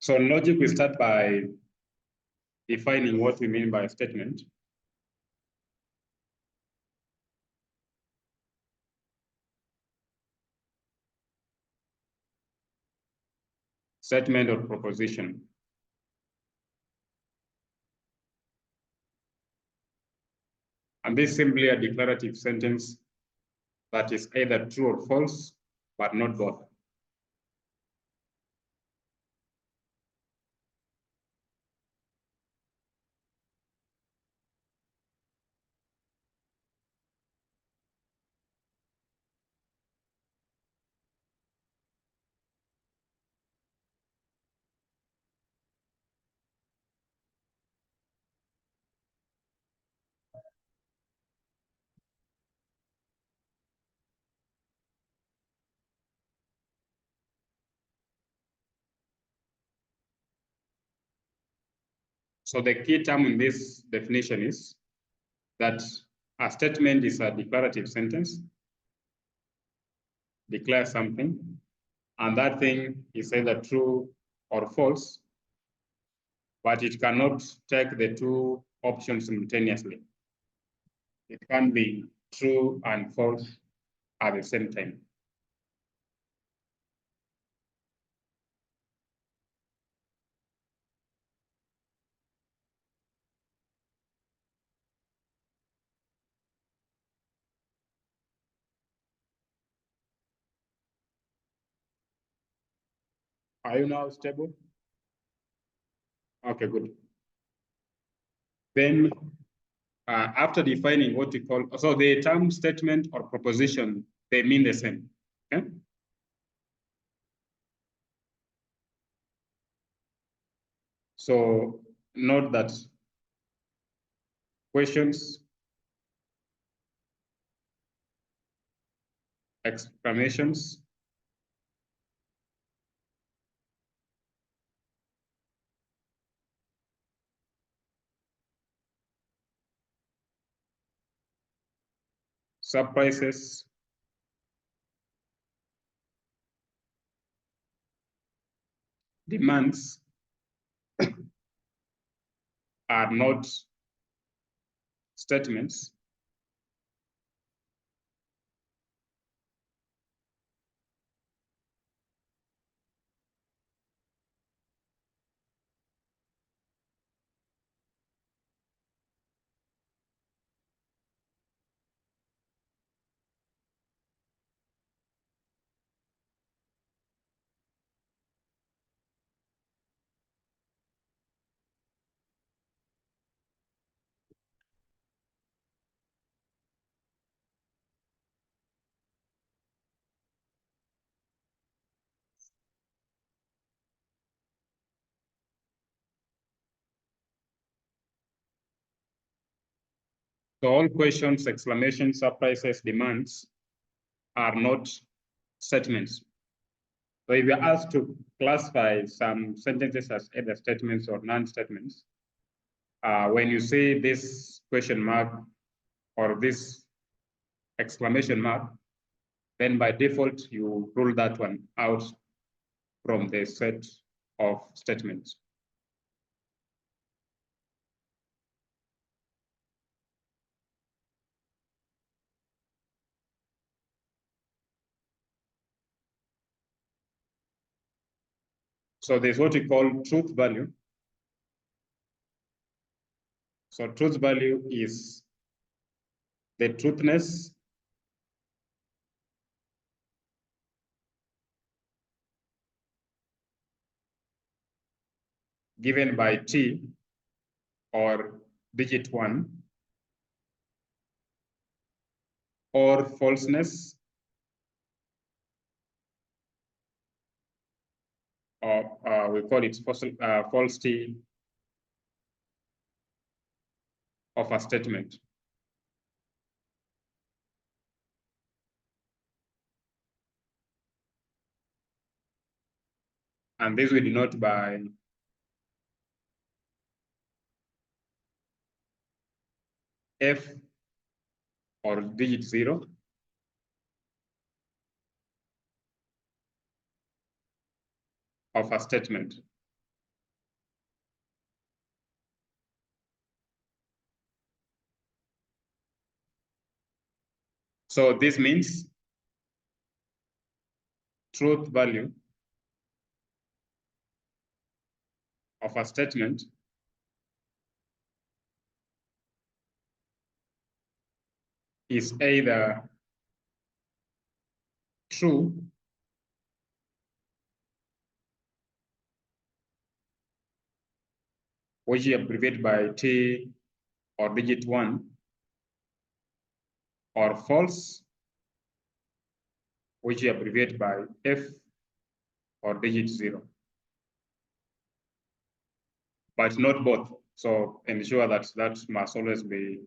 So in logic, we start by defining what we mean by a statement. Statement or proposition. And this is simply a declarative sentence that is either true or false, but not both. So the key term in this definition is that a statement is a declarative sentence, declare something, and that thing is either true or false, but it cannot take the two options simultaneously. It can be true and false at the same time. Are you now stable? Okay, good. Then after defining what we call, so the term statement or proposition, they mean the same, okay? So note that questions, exclamations, surprises, demands are not statements. So all questions, exclamations, surprises, demands are not statements. So if you're asked to classify some sentences as either statements or non-statements, when you see this question mark or this exclamation mark, then by default, you rule that one out from the set of statements. So there's what we call truth value. So truth value is the truthness given by T or digit 1 or falseness or we call it falsity of a statement. And this we denote by F or digit 0 of a statement. So this means truth value of a statement is either true which is abbreviated by T or digit 1, or false, which is abbreviated by F or digit 0, but not both. So ensure that that must always be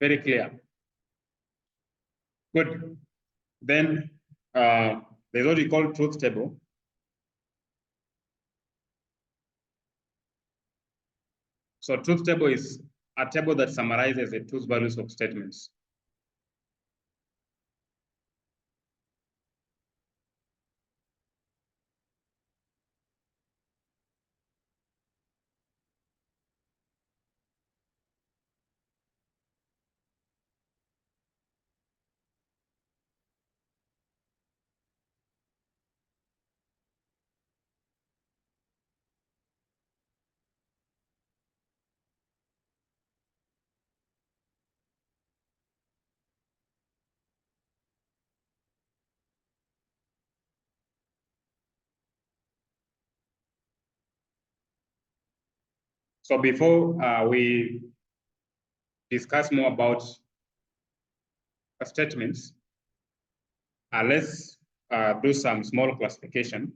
very clear. Good. Then there's what we call truth table. So truth table is a table that summarizes the truth values of statements. So before we discuss more about statements, let's do some small classification.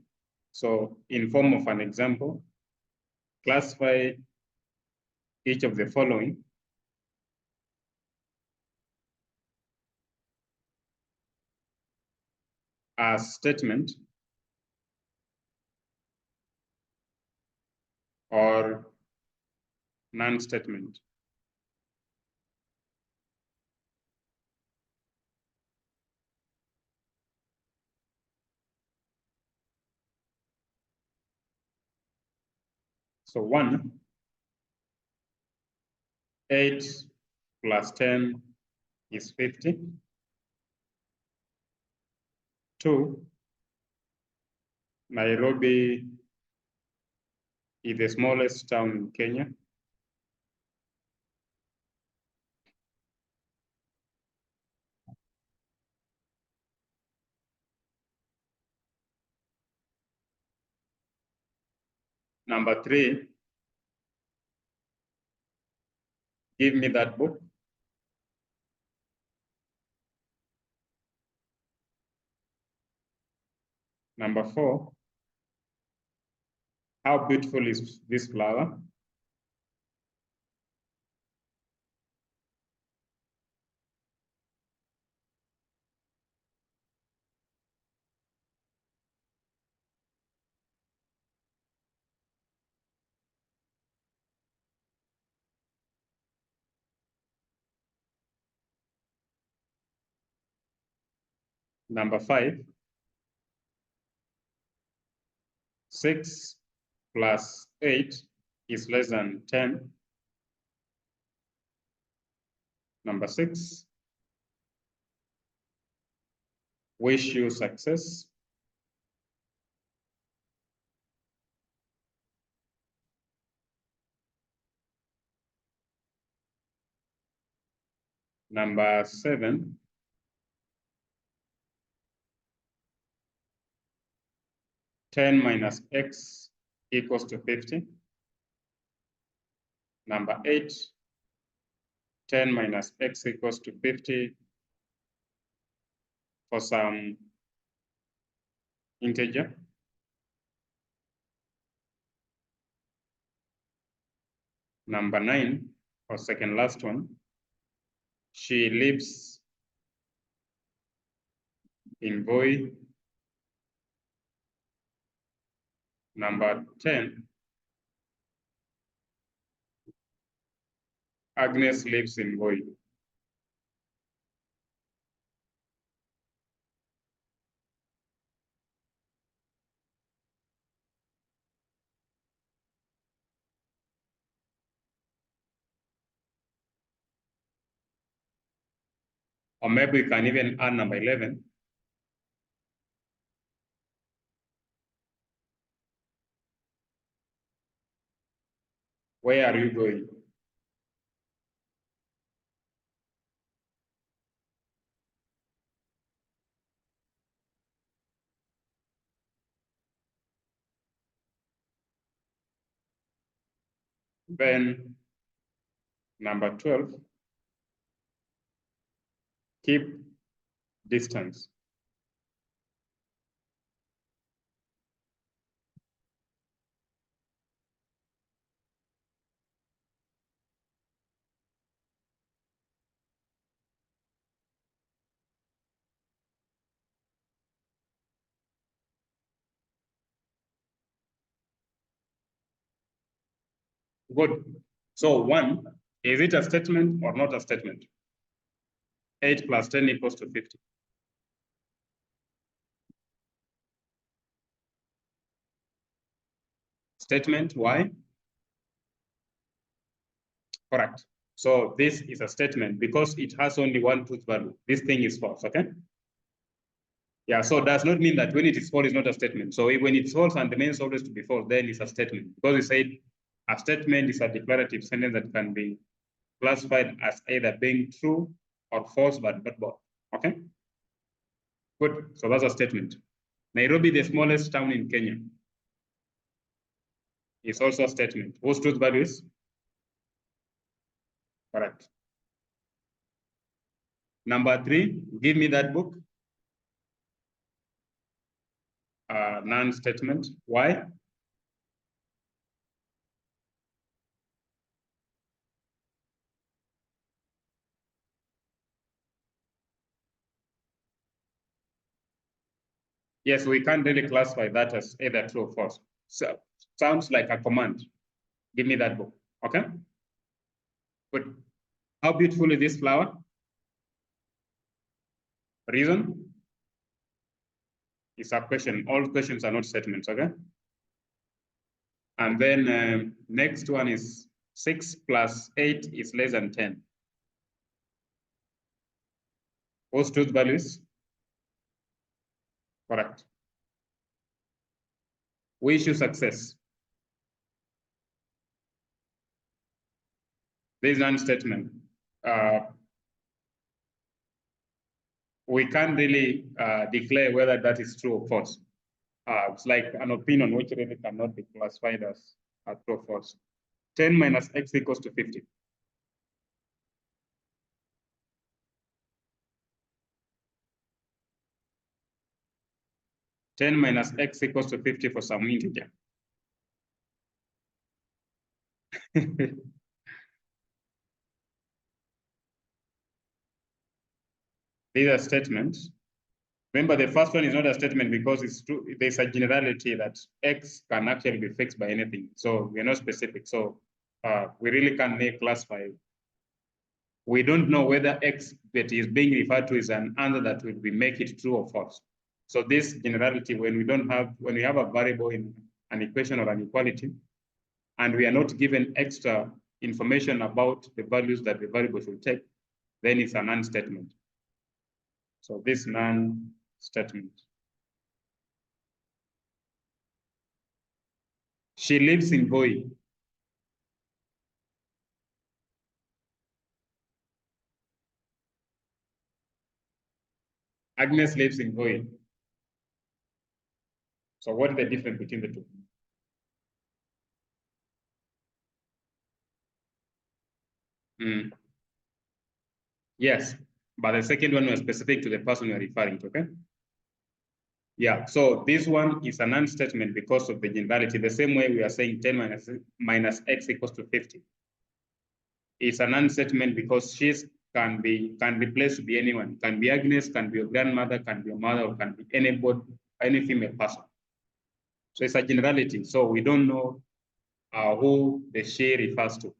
So in form of an example, classify each of the following as statement or non-statement. So 1, 8 plus 10 is 50. 2, Nairobi is the smallest town in Kenya. Number 3, give me that book. Number 4, how beautiful is this flower? Number 5, 6 plus 8 is less than 10. Number 6, wish you success. Number 7, ten minus x equals to 50. Number 8, 10 minus x equals to 50 for some integer. Number 9, or second last one, she lives in Voi. Number 10, Agnes lives in Voi. Or maybe we can even add number 11. Where are you going? Then number 12, keep distance. Good. So 1, is it a statement or not a statement? 8 plus 10 equals to 50. Statement, why? Correct. So this is a statement because it has only one truth value. This thing is false, okay? Yeah, so does not mean that when it is false, it's not a statement. So when it's false and the main always to be false, then it's a statement. Because we said a statement is a declarative sentence that can be classified as either being true or false, but not both. Okay? Good. So that's a statement. Nairobi, the smallest town in Kenya, is also a statement. Whose truth value is? Correct. Number 3, give me that book. Non-statement. Why? Yes, we can't really classify that as either true or false. So sounds like a command. Give me that book. Okay? But how beautiful is this flower? Reason? It's a question. All questions are not statements, okay? And then next one is 6 plus 8 is less than 10. Whose truth values? Correct. We issue success. This is non-statement. We can't really declare whether that is true or false. It's like an opinion which really cannot be classified as true or false. 10 minus x equals to 50. Ten minus x equals to 50 for some integer. These are statements. Remember, the first one is not a statement because it's true. There's a generality that x can actually be fixed by anything. So we're not specific. So we really can't classify. We don't know whether x that is being referred to is an answer that will be make it true or false. So this generality, when we have a variable in an equation or an equality, and we are not given extra information about the values that the variable should take, then it's a non-statement. So this non-statement. She lives in Voi. Agnes lives in Voi. So what is the difference between the two? Yes, but the second one was specific to the person you're referring to, okay? Yeah, so this one is a non-statement because of the generality. The same way we are saying 10 minus x equals to 50. It's a non-statement because can replace to be anyone. Can be Agnes, can be your grandmother, can be your mother, or can be anybody, any female person. So it's a generality. So we don't know who the she refers to.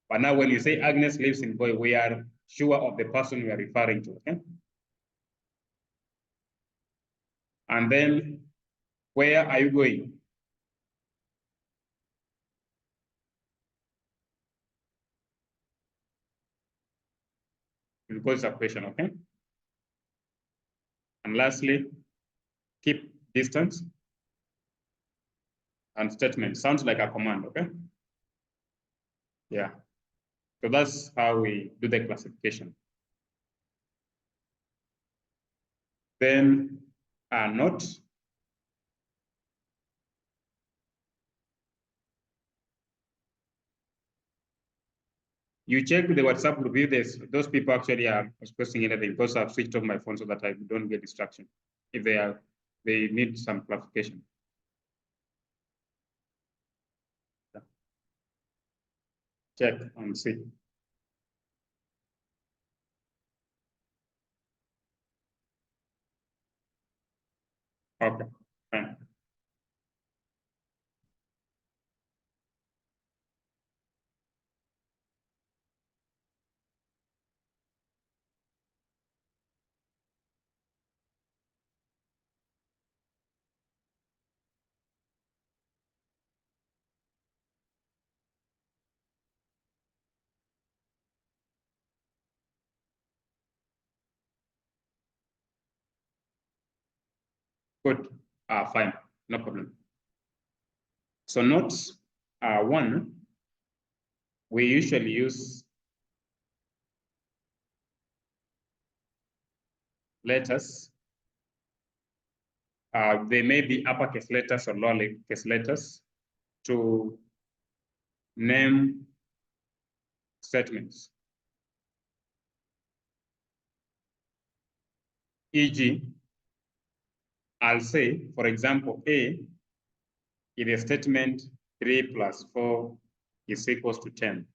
But now when you say Agnes lives in Boy, we are sure of the person we are referring to, okay? And then, where are you going? Because it's a question, okay? And lastly, keep distance and statement. Sounds like a command, okay? Yeah. So that's how we do the classification. Then note. You check the WhatsApp group if those people actually are expressing anything, because I've switched off my phone so that I don't get distraction if they need some clarification. Check and see. Okay, fine. Good. Fine. No problem. So notes one, we usually use letters. They may be uppercase letters or lowercase letters to name statements. E.g., I'll say, for example, A is a statement 3 plus 4 is equals to 10.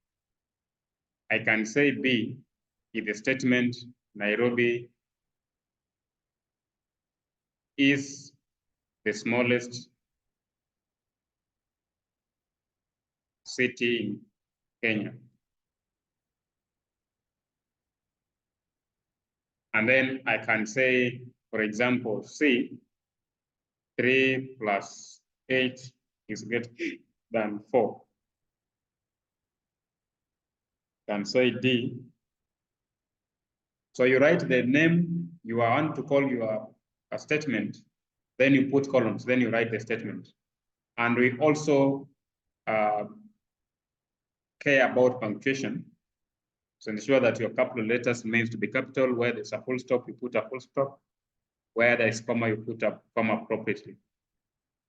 I can say B is a statement Nairobi is the smallest city in Kenya. And then I can say, for example, C, 3 plus 8 is greater than 4. Can say D. So you write the name you want to call your statement, then you put columns, then you write the statement. And we also care about punctuation. So ensure that your capital letters means to be capital. Where there's a full stop, you put a full stop. Where there is comma, you put a comma appropriately.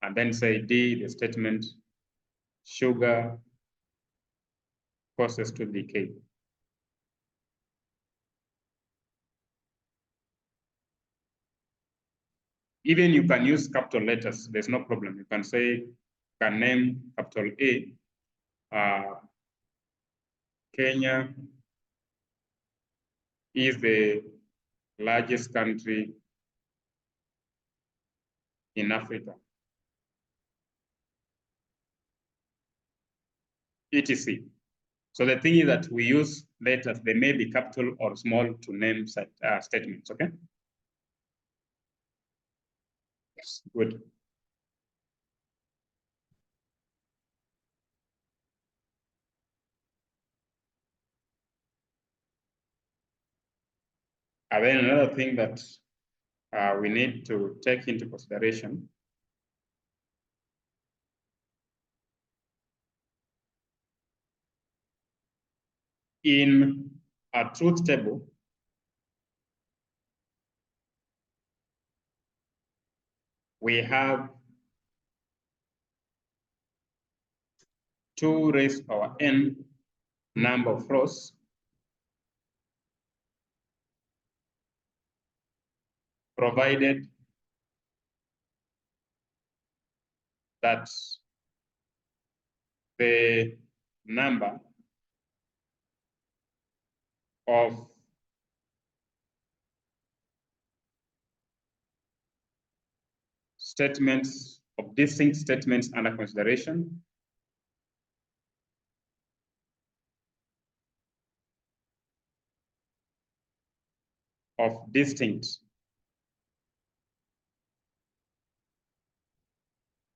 And then say D, the statement, sugar process to decay. Even you can use capital letters, there's no problem. You can say, can name capital A, Kenya is the largest country in Africa, etc. So the thing is that we use letters, they may be capital or small to name statements, okay? Yes, good. And then another thing that we need to take into consideration in a truth table, we have 2 raised to power n number of rows provided that the number of statements, of distinct statements under consideration of distinct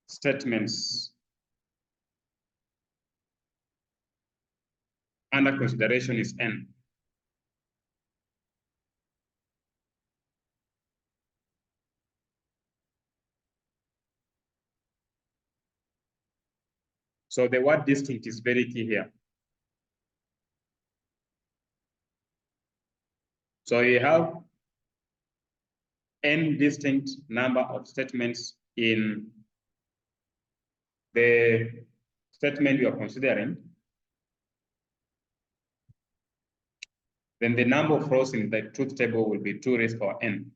statements under consideration is n. So the word distinct is very key here. So you have n distinct number of statements in the statement you are considering. Then the number of rows in the truth table will be 2 raised to power n.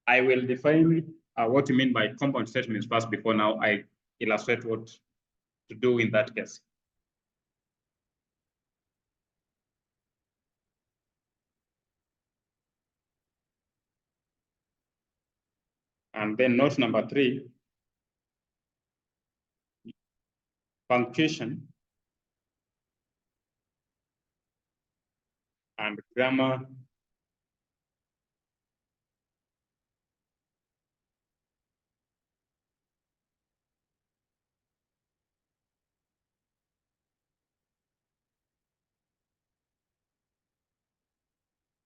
I will define what you mean by compound statements first before now I illustrate what to do in that case. And then note number 3, punctuation and grammar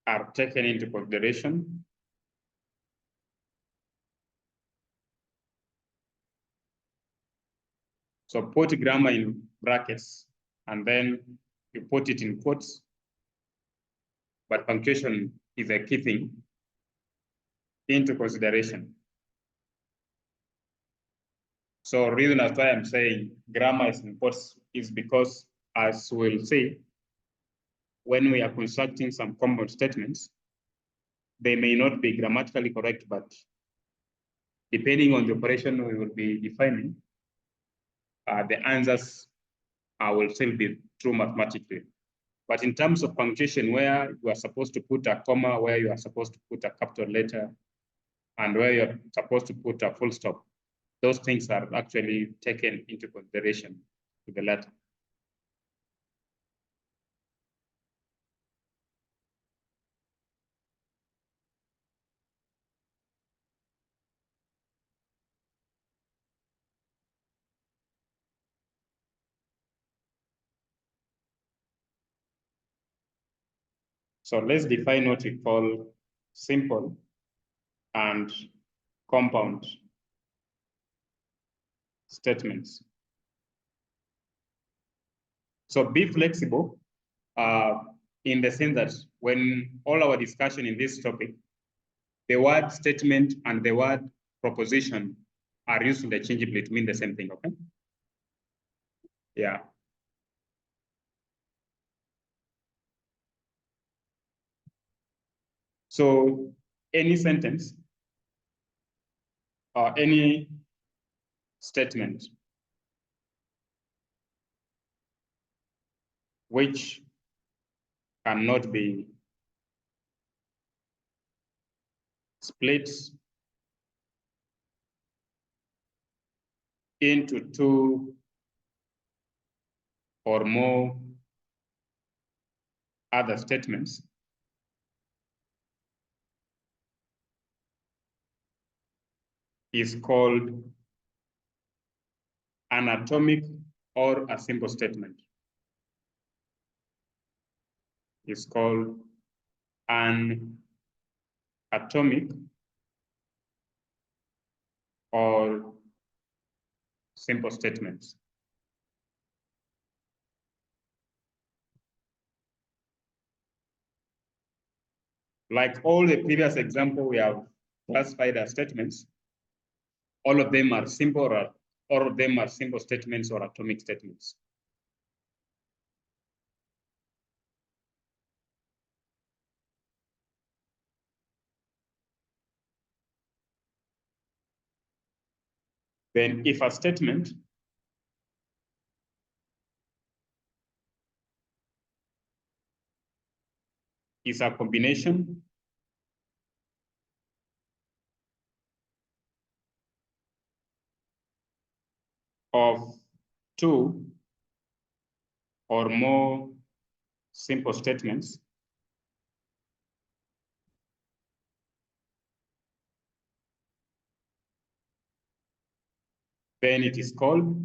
are taken into consideration. So put grammar in brackets and then you put it in quotes, but punctuation is a key thing into consideration. So reason as why I'm saying grammar is in quotes is because, as we'll see, when we are constructing some compound statements, they may not be grammatically correct, but depending on the operation we will be defining, the answers will still be true mathematically. But in terms of punctuation, where you are supposed to put a comma, where you are supposed to put a capital letter, and where you're supposed to put a full stop, those things are actually taken into consideration to the letter. So let's define what we call simple and compound statements. So be flexible in the sense that when all our discussion in this topic, the word statement and the word proposition are used interchangeably to mean the same thing, okay? Yeah. So any sentence or any statement which cannot be split into 2 or more other statements is called an atomic or a simple statement. It's called an atomic or simple statements. Like all the previous example we have classified as statements, all of them are simple or all of them are simple statements or atomic statements. Then if a statement is a combination of 2 or more simple statements, then it is called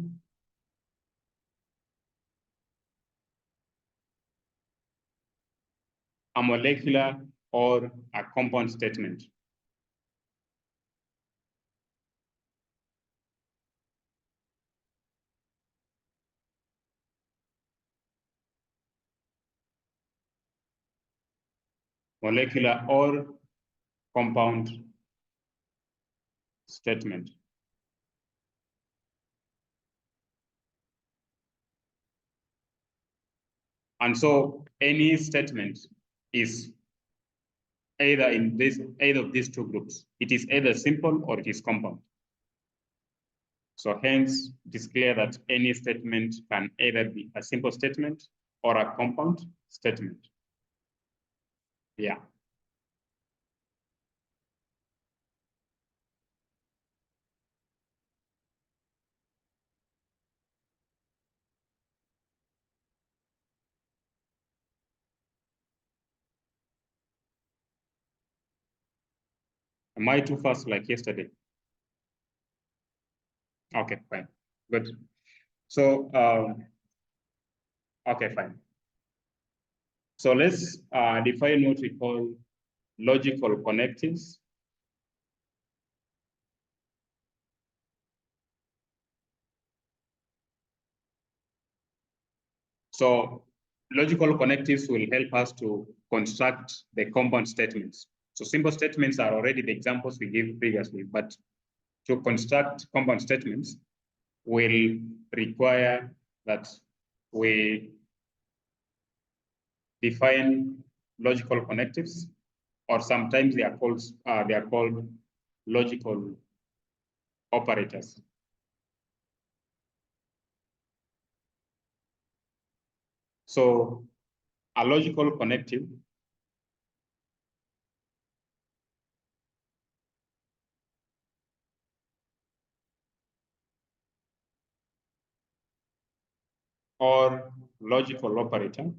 a molecular or a compound statement. molecular or compound statement. And so any statement is either in either of these two groups. It is either simple or it is compound. So hence, it is clear that any statement can either be a simple statement or a compound statement. Yeah. Am I too fast like yesterday? Okay, fine. Good. So, okay, fine. So let's define what we call logical connectives. So logical connectives will help us to construct the compound statements. So simple statements are already the examples we gave previously, but to construct compound statements will require that we define logical connectives, or sometimes they are called logical operators. So a logical connective or logical operator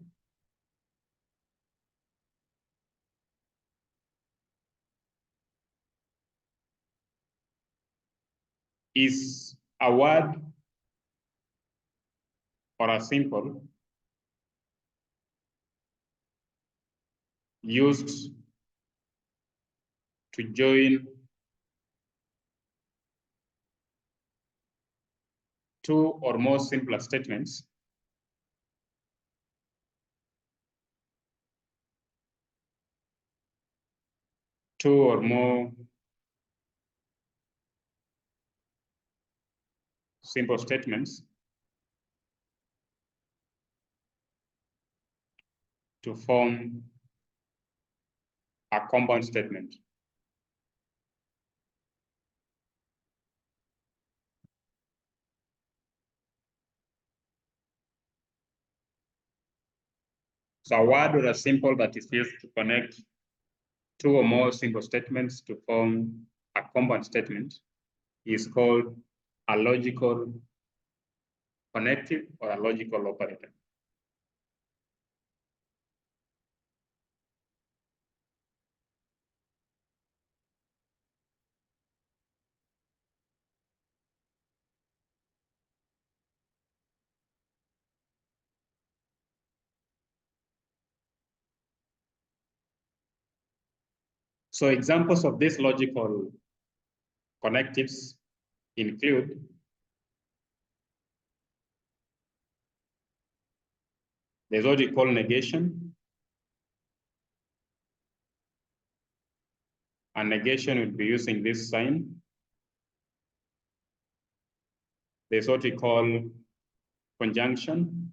is a word or a symbol used to join two or more simpler statements two or more simple statements to form a compound statement. So a word or a symbol that is used to connect two or more simple statements to form a compound statement is called a logical connective or a logical operator. So examples of these logical connectives include there's what we call negation. And negation will be using this sign. There's what we call conjunction.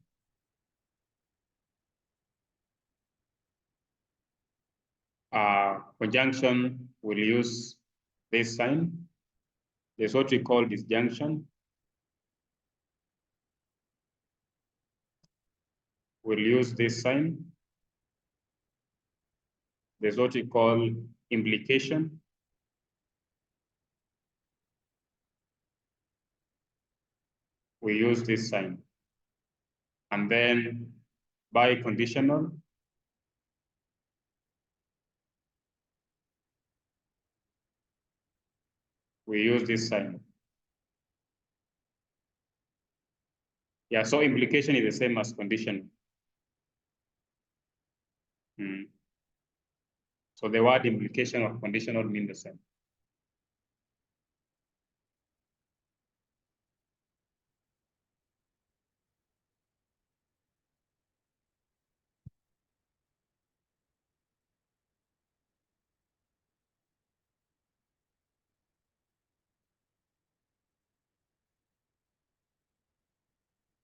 Conjunction will use this sign. There's what we call disjunction. We'll use this sign. There's what we call implication. We use this sign. And then biconditional. We use this sign. Yeah, so implication is the same as condition. So the word implication or conditional mean the same.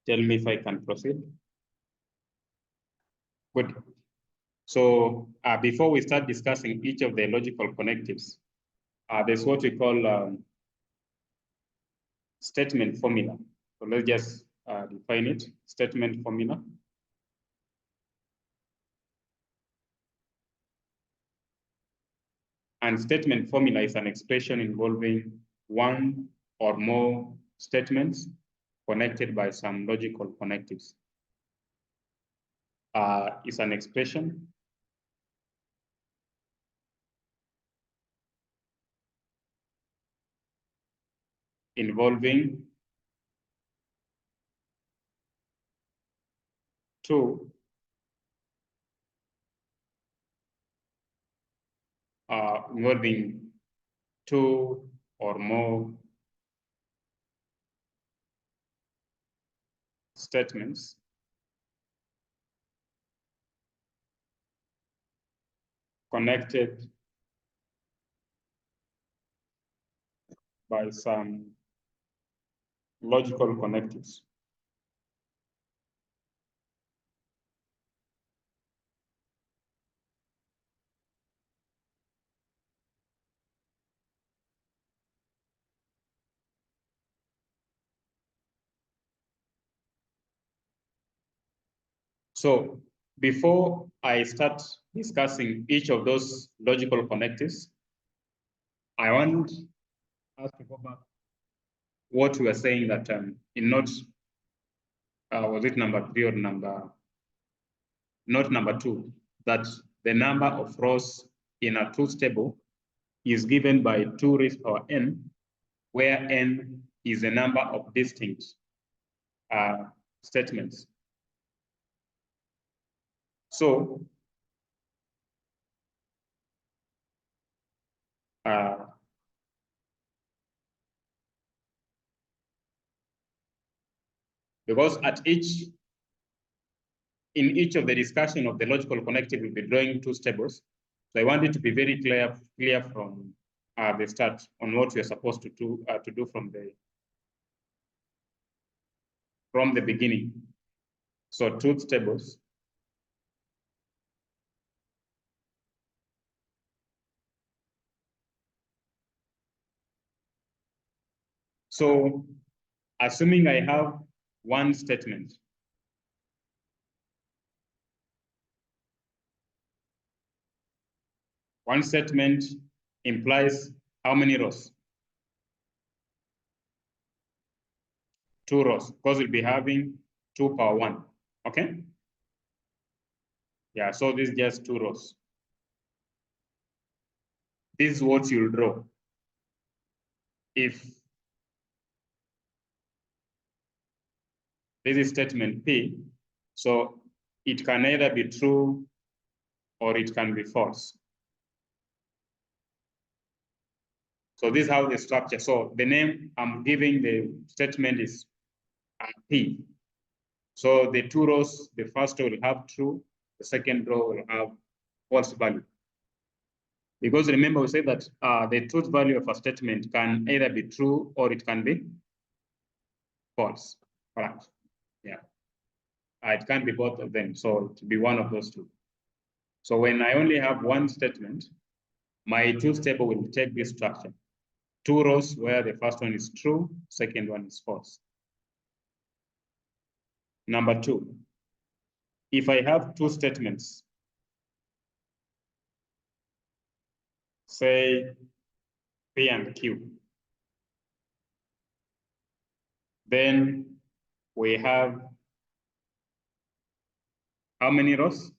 Tell me if I can proceed. Good. So before we start discussing each of the logical connectives, there's what we call statement formula. So let's just define it, statement formula. And statement formula is an expression involving one or more statements connected by some logical connectives. Is an expression involving two or more statements connected by some logical connectives. So before I start discussing each of those logical connectives, I want us to go back what we were saying that in note, was it number 3 or note number 2, that the number of rows in a truth table is given by 2 raised to power n, where n is the number of distinct statements. So because in each of the discussion of the logical connective, we'll be drawing 2 tables. So I want it to be very clear from the start on what we are supposed to do from the beginning. So truth tables. So assuming I have one statement, one statement implies how many rows? 2 rows, because we'll be having 2 power 1, okay? Yeah, so this is just 2 rows. This is what you'll draw. If this is statement P, so it can either be true or it can be false. So this is how the structure. So the name I'm giving the statement is P. So the 2 rows, the first row will have true, the second row will have false value. Because remember, we said that the truth value of a statement can either be true or it can be false. Correct. Yeah. It can be both of them. So it will be one of those two. So when I only have one statement, my truth table will take this structure. 2 rows where the first one is true, second one is false. Number 2, if I have 2 statements, say P and Q, then we have how many rows?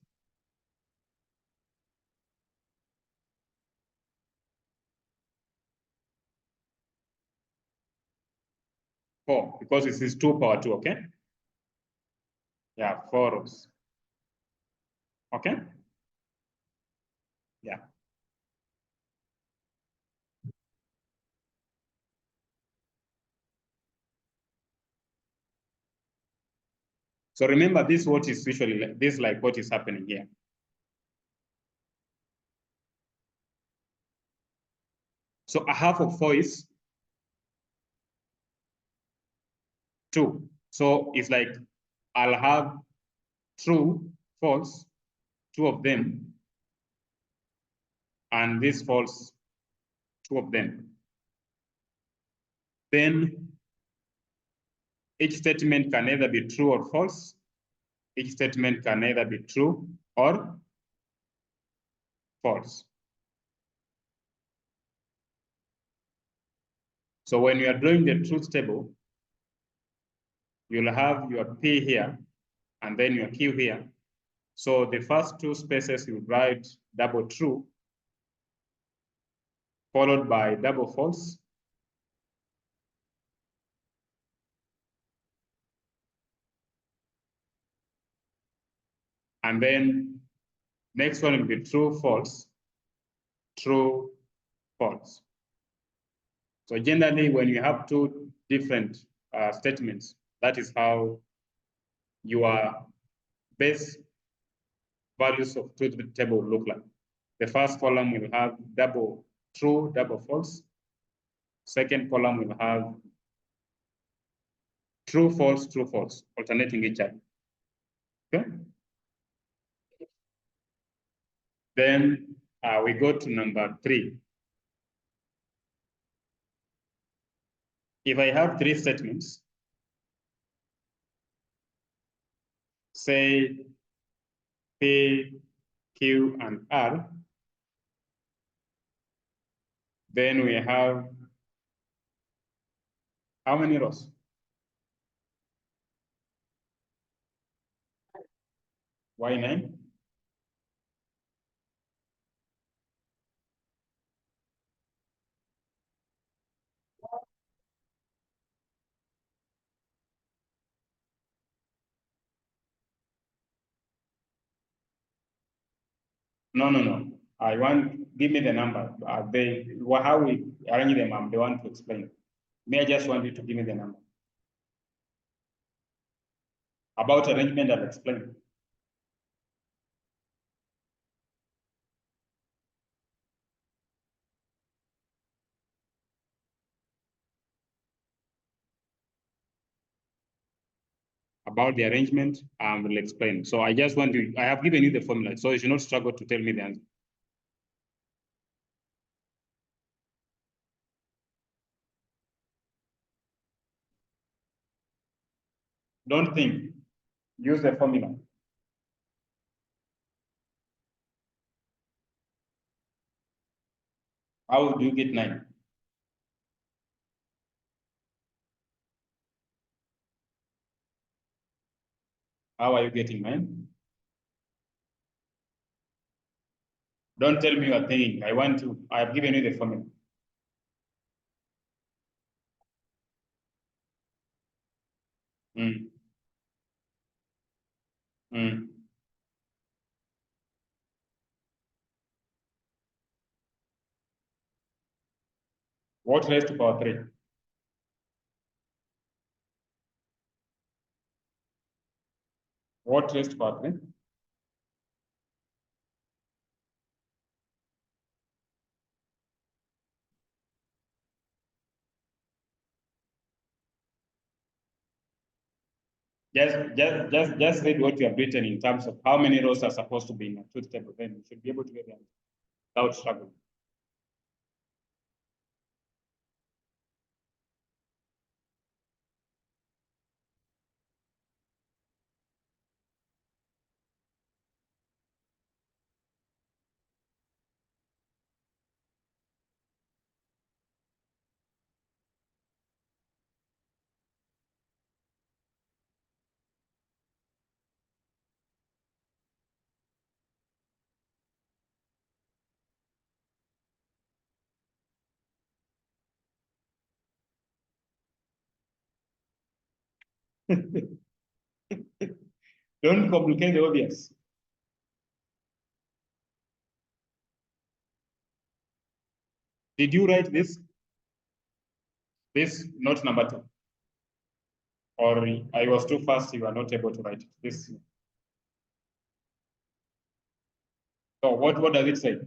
4, because this is 2 power 2, okay? Yeah, 4 rows. Okay? Yeah. So remember, this what is usually this like what is happening here. So a half of 4 is 2. So it's like I'll have true, false, two of them, and this false, two of them. Then each statement can either be true or false. Each statement can either be true or false. So when you are drawing the truth table, you'll have your P here and then your Q here. So the first two spaces you write double true, followed by double false. And then next one will be true, false, true, false. So generally, when you have two different statements, that is how your base values of truth table look like. The first column will have double true, double false. Second column will have true, false, alternating each other. Okay. Then we go to number 3. If I have 3 statements, say P, Q, and R, then we have how many rows? Why 9? No. I want, give me the number. How we arrange them, I'm the one to explain. May I just want you to give me the number. About arrangement, I'll explain. About the arrangement, I will explain. So I just want to, I have given you the formula, so you should not struggle to tell me the answer. Don't think, use the formula. How do you get 9? How are you getting 9? Don't tell me you are thinking. I have given you the formula. Mm. Mm. What raised to power 3? What raised to power 3? Just read what you have written in terms of how many rows are supposed to be in a truth table. Then you should be able to get them without struggle. Don't complicate the obvious. Did you write this? This note number 2? Or I was too fast, you are not able to write this. So what does it say?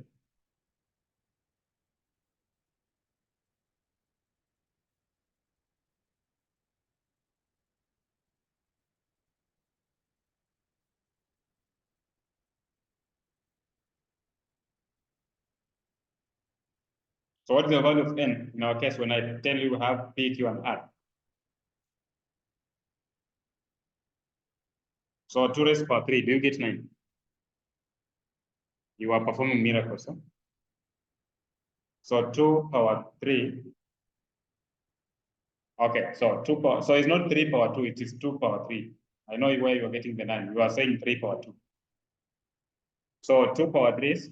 So what is the value of n in our case when I tell you we have P, Q, and R? So 2 raised to power 3, do you get 9? You are performing miracles. Huh? So 2 power 3. Okay, so 2 power, so it's not 3 power 2, it is 2 power 3. I know where you are getting the 9. You are saying 3 power 2. So 2 power 3 is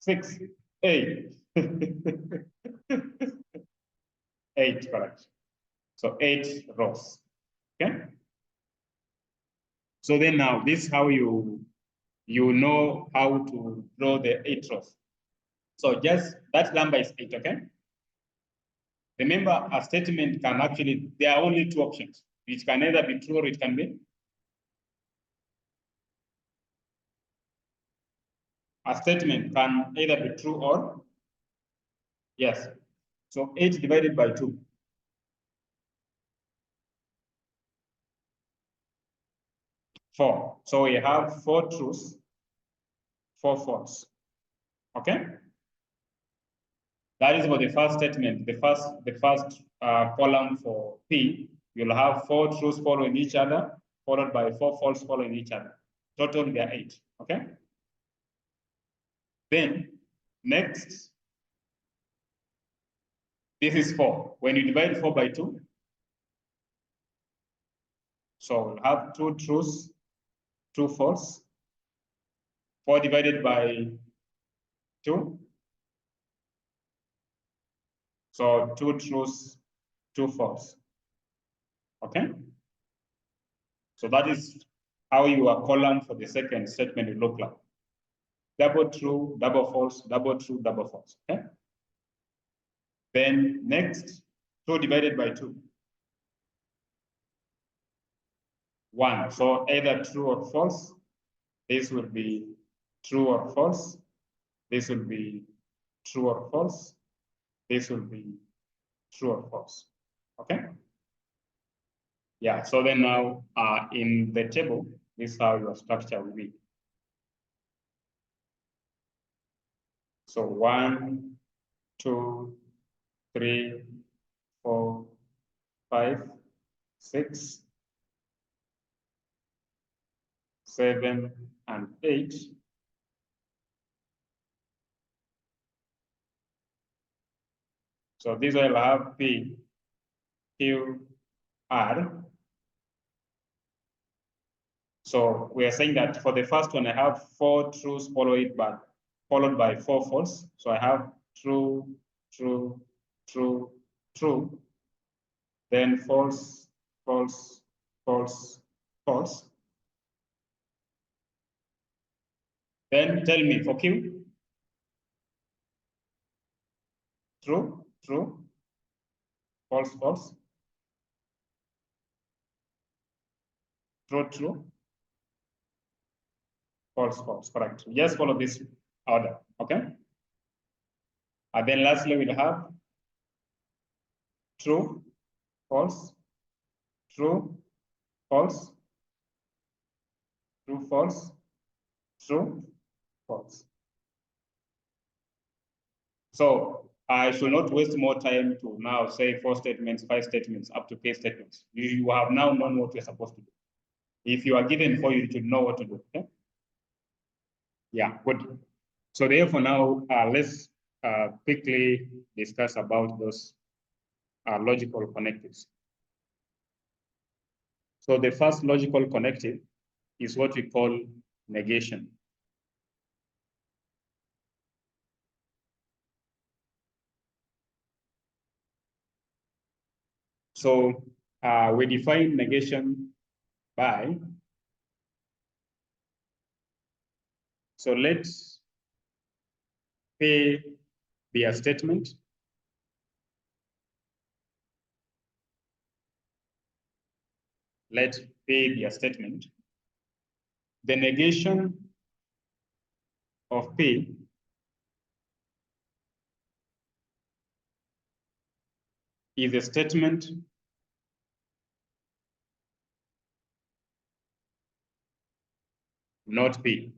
6, 8. 8, correct. So 8 rows. Okay. So then now this is how you know how to draw the 8 rows. So just that number is 8, okay? Remember, a statement can actually, there are only 2 options. It can either be true or it can be. A statement can either be true or, yes. So 8 divided by 2. 4. So we have 4 truths, 4 false. Okay? That is for the first statement. The first column for P, you'll have 4 truths following each other, followed by 4 false following each other. Total, there are 8. Okay? Then, next, this is 4. When you divide 4 by 2, so we'll have 2 truths, 2 false. 4 divided by 2. So 2 truths, 2 false. Okay? So that is how your column for the second statement will look like. Double true, double false, double true, double false. Okay? Then next, 2 divided by 2. 1. So either true or false. This will be true or false. This will be true or false. This will be true or false. Okay? Yeah, so then now in the table, this is how your structure will be. So 1, 2, 3, 4, 5, 6, 7, and 8. So this will have P, Q, R. So we are saying that for the first one, I have 4 truths followed by 4 false. So I have true, true, true, true, then false, false, false, false. Then tell me for Q, true, true, false, false, true, true, false, false, correct. Just follow this order, okay? And then lastly, we'll have true, false, true, false, true, false, true, false. So I should not waste more time to now say 4 statements, 5 statements, up to K statements. You have now known what you're supposed to do. If you are given 4, you should know what to do. Okay? Yeah, good. So therefore now let's quickly discuss about those logical connectives. So the first logical connective is what we call negation. So we define negation by, so let's P be a statement. Let P be a statement. The negation of P is a statement not P.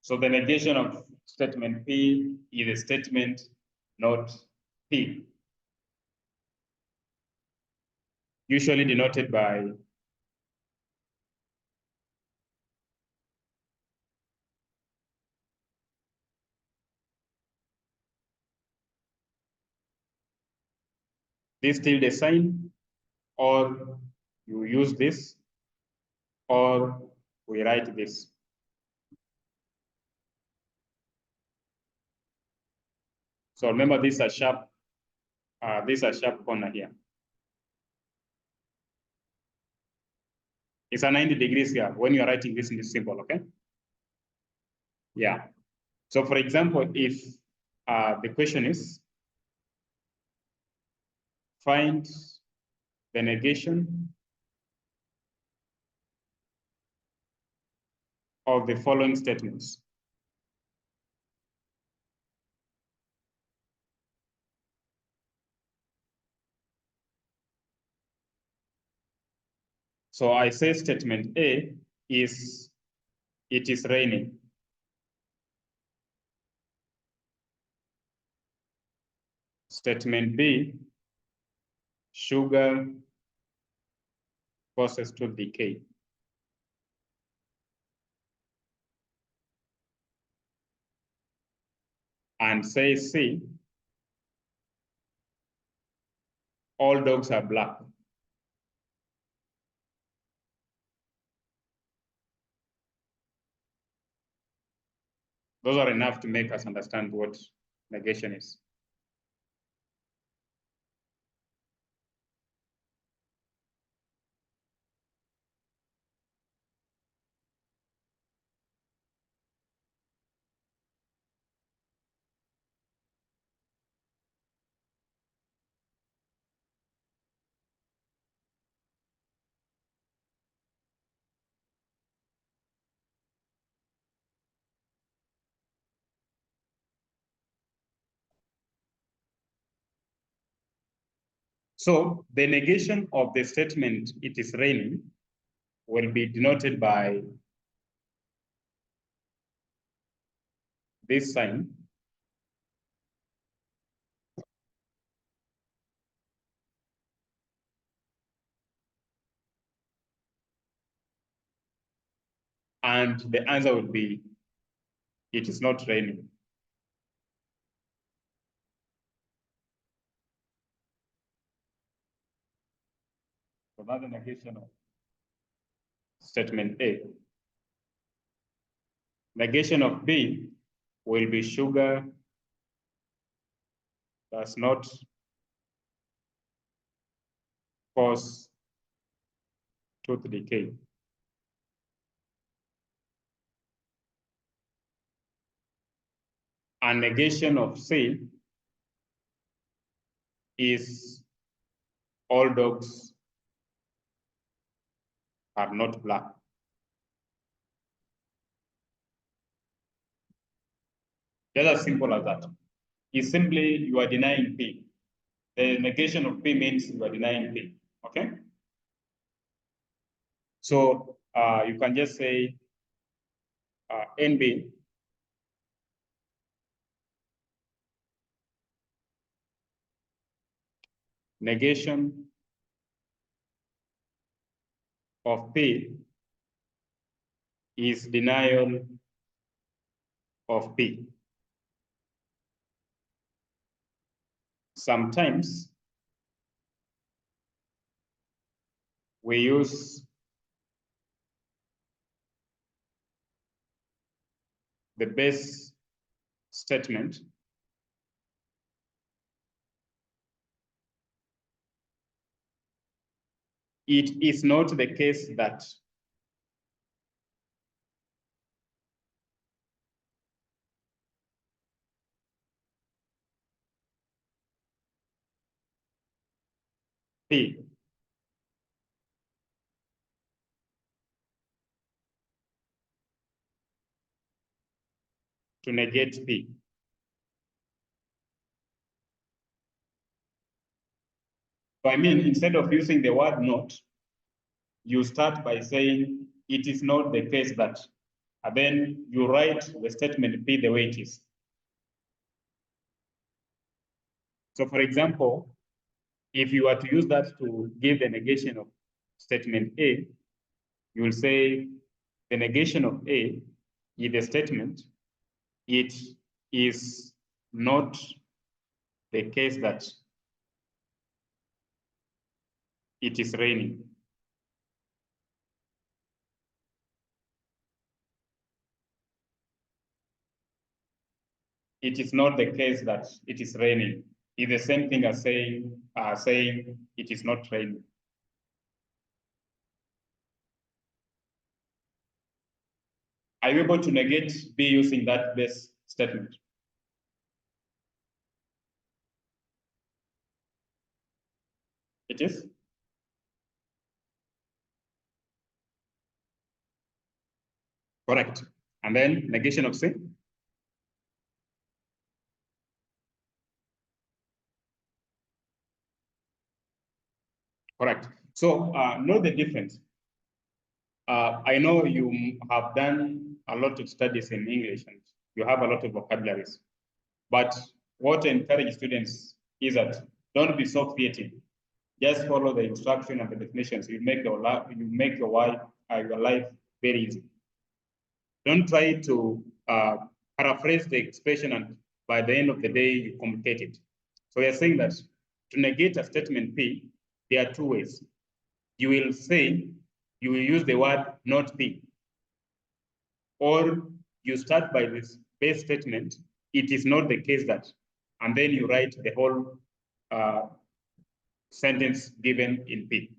So the negation of statement P is a statement not P, usually denoted by this tilde sign, or you use this, or we write this. So remember, this is a sharp corner here. It's a 90 degrees here when you are writing this in this symbol, okay? Yeah. So for example, if the question is, find the negation of the following statements. So I say statement A is, it is raining. Statement B, sugar causes to decay. And say C, all dogs are black. Those are enough to make us understand what negation is. So the negation of the statement, it is raining, will be denoted by this sign. And the answer will be, it is not raining. So that's the negation of statement A. Negation of B will be sugar does not cause tooth decay. And negation of C is all dogs are not black. Just as simple as that. It's simply you are denying P. The negation of P means you are denying P, okay? So you can just say NB negation of P is denial of P. Sometimes we use the base statement it is not the case that P to negate P. So I mean, instead of using the word not, you start by saying it is not the case that. and then you write the statement P the way it is. So for example, if you are to use that to give the negation of statement A, you will say the negation of A is the statement, it is not the case that it is raining. It is not the case that it is raining. It's the same thing as saying it is not raining. Are you able to negate B using that base statement? It is? Correct. And then negation of C? Correct. So know the difference. I know you have done a lot of studies in English and you have a lot of vocabularies. But what I encourage students is that don't be so creative. Just follow the instruction and the definitions. You make your life very easy. Don't try to paraphrase the expression and by the end of the day you complicate it. So we are saying that to negate a statement P, there are two ways. You will say, you will use the word not P, or you start by this base statement, it is not the case that, and then you write the whole sentence given in P.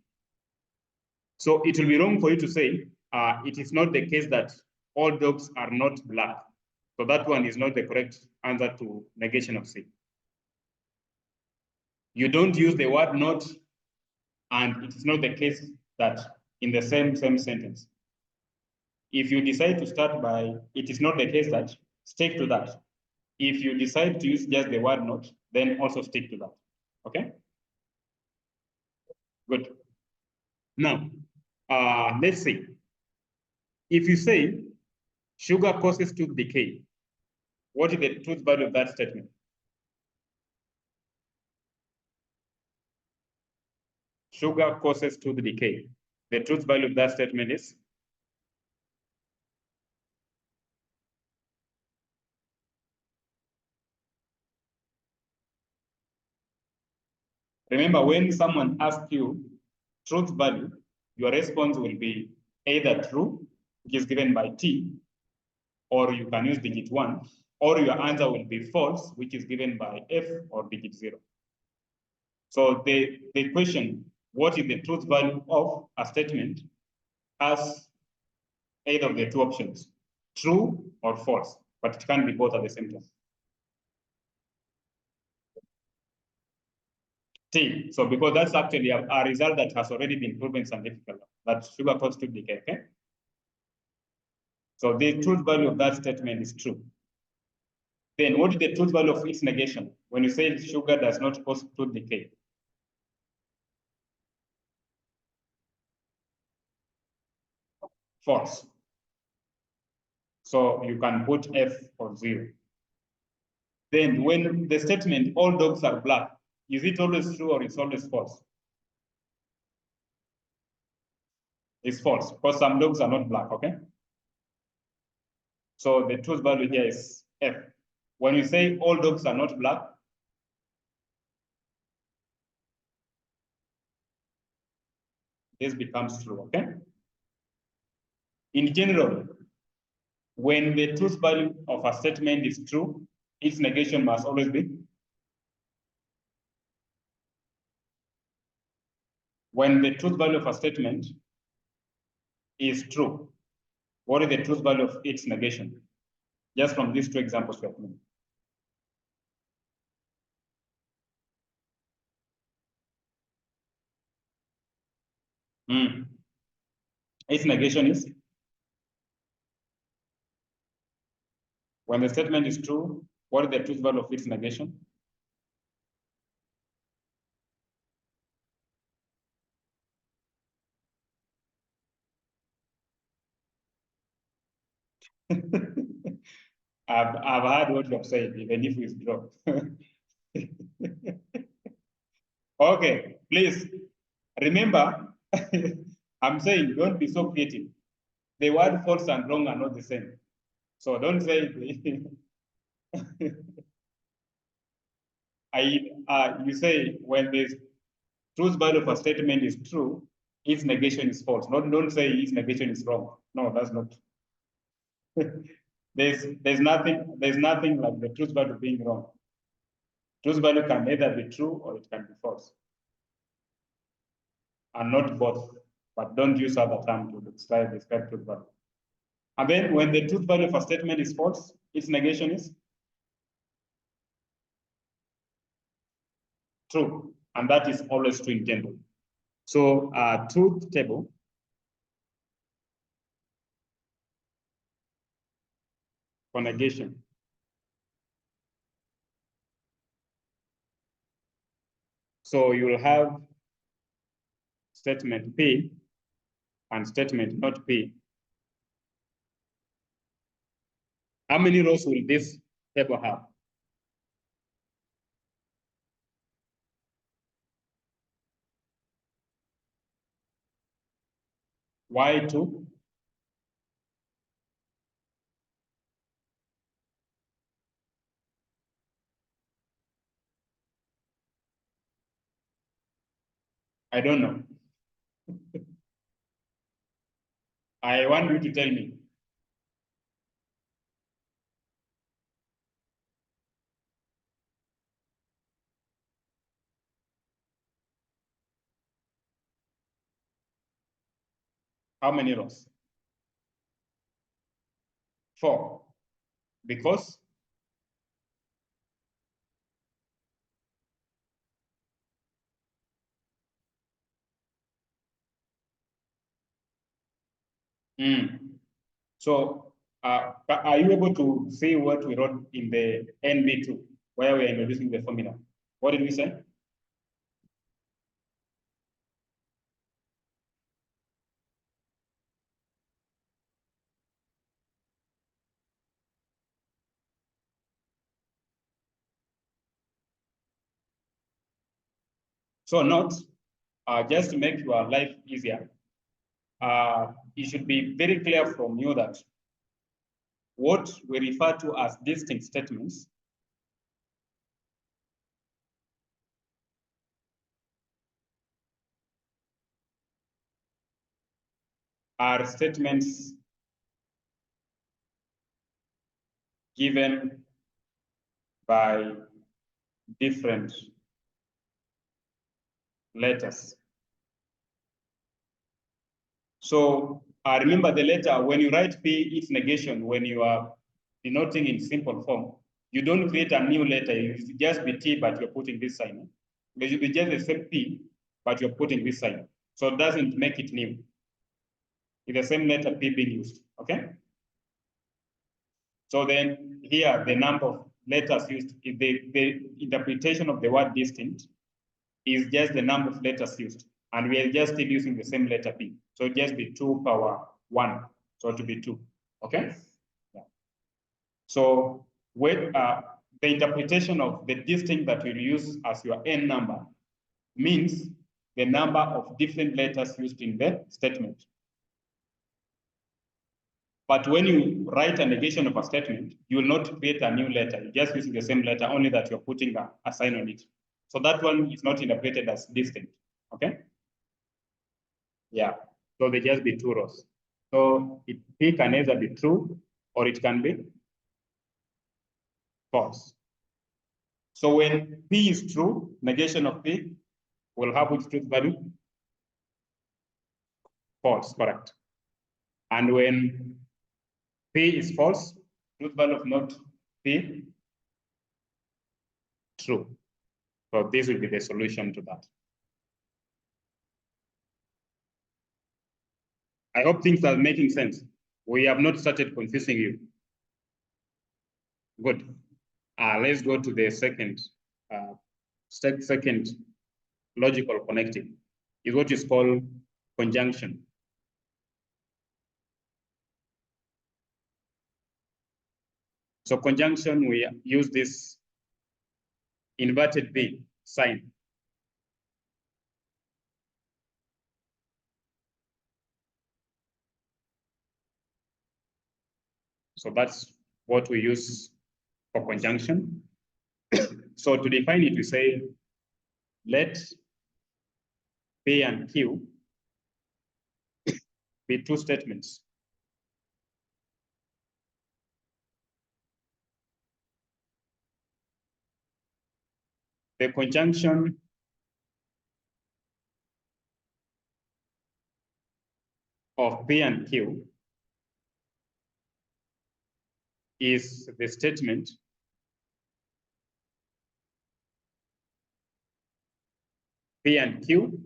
So it will be wrong for you to say, it is not the case that all dogs are not black. So that one is not the correct answer to negation of C. You don't use the word not, and it is not the case that in the same sentence. If you decide to start by, it is not the case that, stick to that. If you decide to use just the word not, then also stick to that, okay? Good. Now, let's see. If you say sugar causes tooth decay, what is the truth value of that statement? Sugar causes tooth decay. The truth value of that statement is? Remember, when someone asks you truth value, your response will be either true, which is given by T, or you can use digit 1, or your answer will be false, which is given by F or digit 0. So the question, what is the truth value of a statement, has either of the two options, true or false, but it can be both at the same time. T. So because that's actually a result that has already been proven scientifically, that sugar causes tooth decay, okay? So the truth value of that statement is true. Then what is the truth value of its negation? When you say sugar does not cause tooth decay. False. So you can put F or 0. Then when the statement, all dogs are black, is it always true or it's always false? It's false, because some dogs are not black, okay? So the truth value here is F. When you say all dogs are not black, this becomes true, okay? In general, when the truth value of a statement is true, its negation must always be. When the truth value of a statement is true, what is the truth value of its negation? Just from these two examples we have made. Its negation is? When the statement is true, what is the truth value of its negation? I've heard what you have said, even if it's dropped. Okay, please remember, I'm saying don't be so creative. The word false and wrong are not the same. So don't say you say when the truth value of a statement is true, its negation is false. Don't say its negation is wrong. No, that's not. there's nothing like the truth value being wrong. Truth value can either be true or it can be false. And not both, but don't use other term to describe truth value. And then when the truth value of a statement is false, its negation is true. And that is always true in general. So truth table for negation. So you will have statement P and statement not P. How many rows will this table have? Why 2? I don't know. I want you to tell me. How many rows? 4. Because So are you able to see what we wrote in the NB2 where we are introducing the formula? What did we say? So note, just to make your life easier, it should be very clear from you that what we refer to as distinct statements are statements given by different letters. So remember the letter, when you write P, its negation, when you are denoting in simple form, you don't create a new letter. It just be T, but you're putting this sign. It should be just the same P, but you're putting this sign. So it doesn't make it new. It's the same letter P being used, okay? So then here, the number of letters used, the interpretation of the word distinct is just the number of letters used. And we are just still using the same letter P. So it just be 2 power 1. So to be 2, okay? Yeah. So with the interpretation of the distinct that we'll use as your n number means the number of different letters used in the statement. But when you write a negation of a statement, you will not create a new letter. You're just using the same letter, only that you're putting a sign on it. So that one is not interpreted as distinct, okay? Yeah, so they just be 2 rows. So P can either be true or it can be false. So when P is true, negation of P will have which truth value? False, correct. And when P is false, truth value of not P, true. So this will be the solution to that. I hope things are making sense. We have not started confusing you. Good. Let's go to the second logical connecting. Is what is called conjunction. So conjunction, we use this inverted B sign. So that's what we use for conjunction. So to define it, we say, let P and Q be two statements. The conjunction of P and Q is the statement P and Q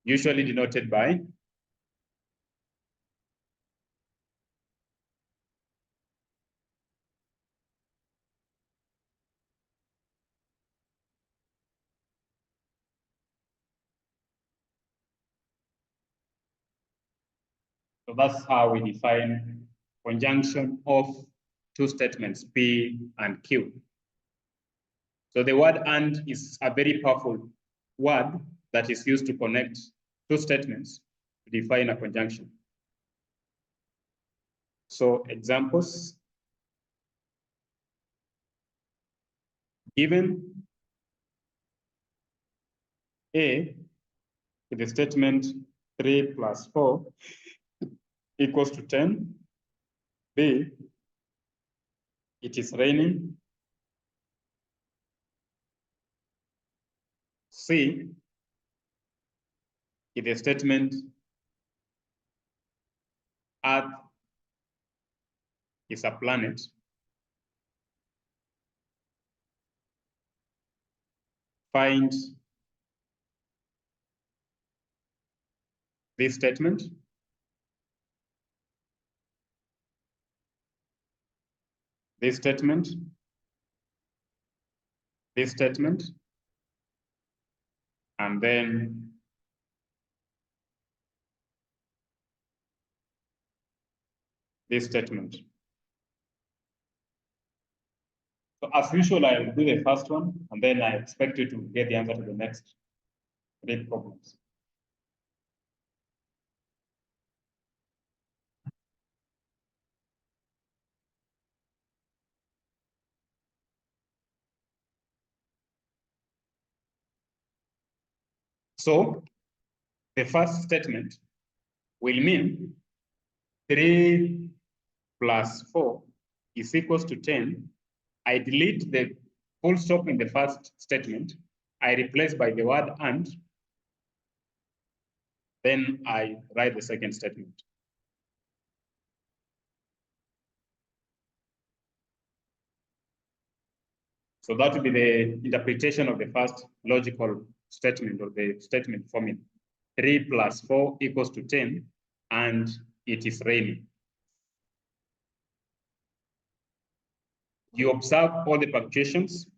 usually denoted by so that's how we define conjunction of two statements, P and Q. So the word and is a very powerful word that is used to connect two statements to define a conjunction. So examples, given A with the statement 3 plus 4 equals to 10, B, it is raining, C, if the statement Earth is a planet, find this statement, this statement, this statement, and then this statement. So as usual, I'll do the first one, and then I expect you to get the answer to the next 3 problems. So the first statement will mean 3 plus 4 is equals to 10. I delete the full stop in the first statement. I replace by the word and. Then I write the second statement. So that will be the interpretation of the first logical statement or the statement formula. 3 plus 4 equals to 10, and it is raining. You observe all the punctuations.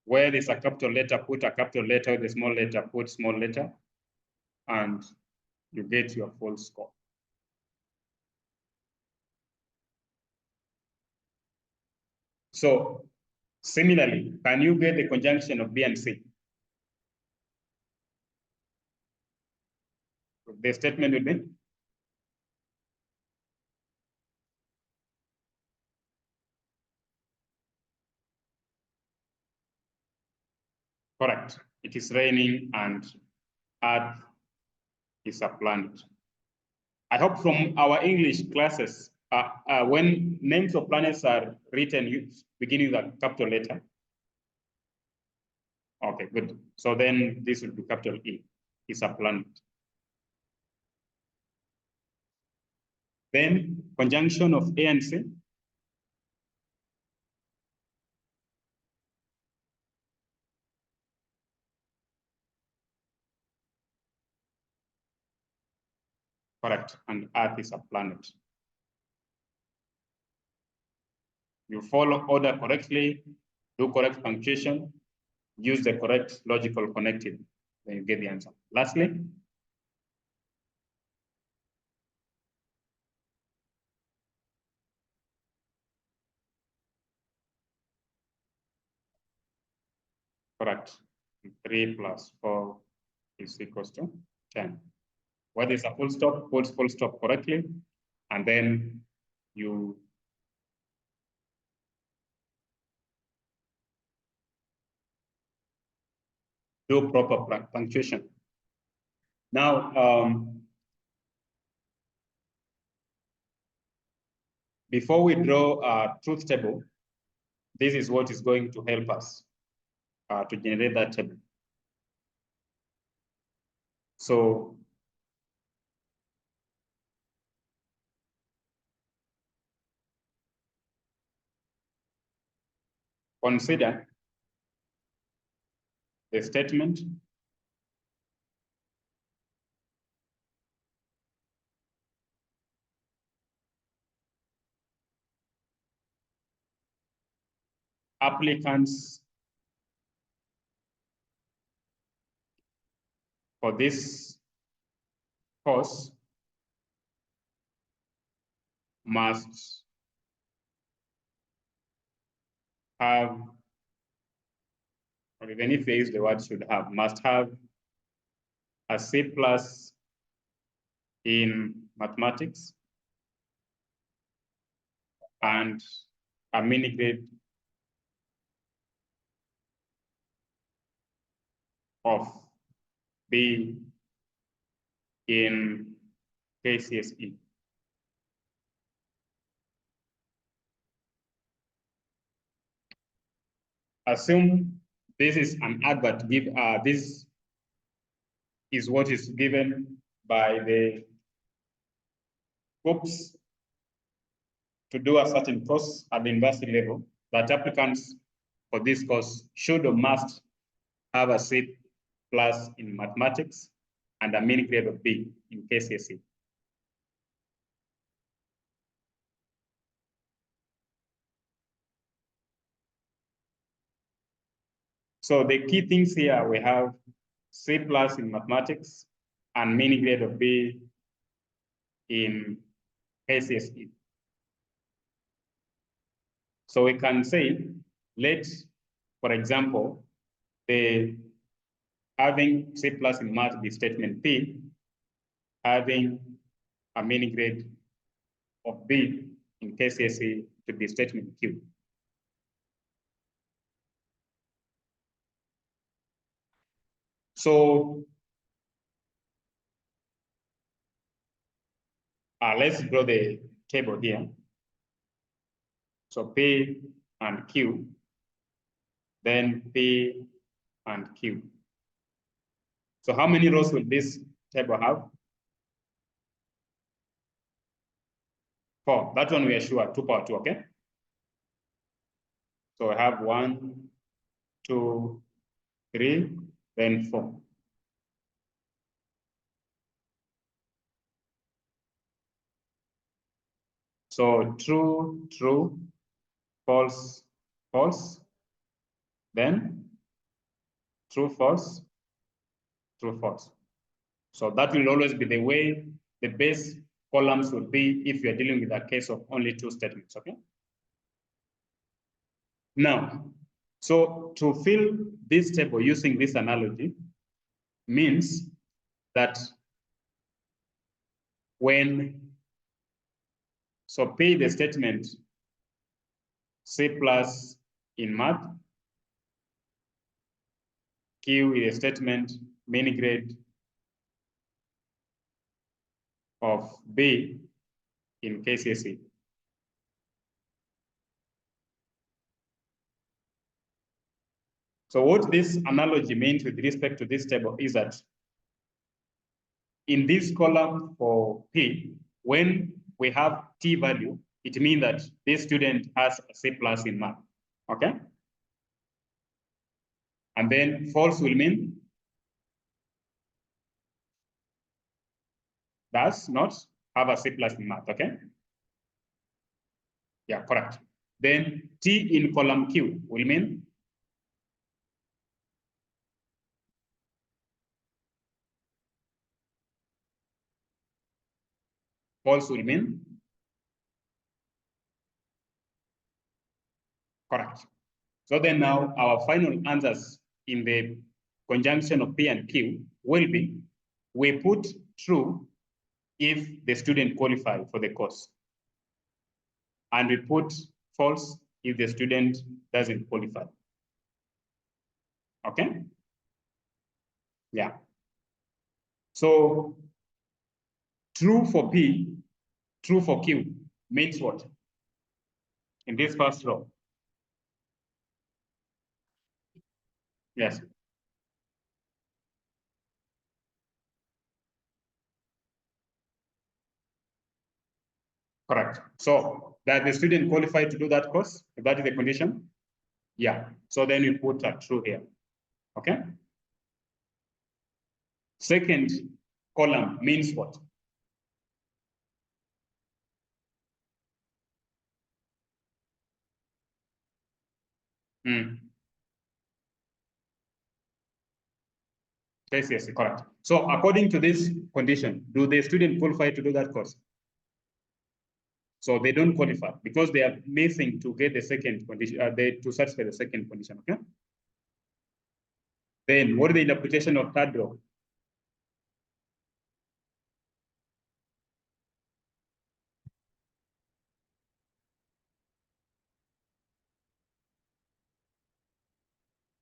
Where there's a capital letter, put a capital letter, the small letter, put small letter, and you get your full score. So similarly, can you get the conjunction of B and C? The statement will be correct. It is raining and Earth is a planet. I hope from our English classes, when names of planets are written beginning with a capital letter. Okay, good. So then this will be capital E, is a planet. Then conjunction of A and C. Correct, and Earth is a planet. You follow order correctly, do correct punctuation, use the correct logical connective. then you get the answer. Lastly, correct. 3 plus 4 is equals to 10. What is a full stop? Put full stop correctly, and then you do proper punctuation. Now, before we draw a truth table, this is what is going to help us to generate that table. So consider the statement applicants for this course must have, or even if they use the word should have, must have a C plus in mathematics and a mini grade of B in KCSE. Assume this is an advert. This is what is given by the groups to do a certain course at the university level, that applicants for this course should or must have a C plus in mathematics and a mini grade of B in KCSE. So the key things here, we have C plus in mathematics and mini grade of B in KCSE. So we can say, for example, the having C plus in math be statement P, having a mini grade of B in KCSE to be statement Q. So let's draw the table here. So P and Q, then P and Q. So how many rows will this table have? 4. That one we are sure, 2 power 2, okay? So I have 1, 2, 3, then 4. So true, true, false, false, then true, false, true, false. So that will always be the way the base columns would be if you're dealing with a case of only 2 statements, okay? Now, so to fill this table using this analogy means that so P the statement C plus in math, Q is a statement mini grade of B in KCSE. So what this analogy means with respect to this table is that in this column for P, when we have T value, it means that this student has a C plus in math, okay? And then false will mean does not have a C plus in math, okay? Yeah, correct. Then T in column Q will mean false will mean correct. So then now our final answers in the conjunction of P and Q will be, we put true if the student qualifies for the course, and we put false if the student doesn't qualify. Okay? Yeah. So true for P, true for Q means what? In this first row. Yes. Correct. So that the student qualified to do that course, if that is the condition? Yeah. So then you put a true here. Okay? Second column means what? Yes, yes, correct. So according to this condition, do the student qualify to do that course? So they don't qualify because they are missing to get the second condition, to satisfy the second condition, okay? Then what is the interpretation of third row?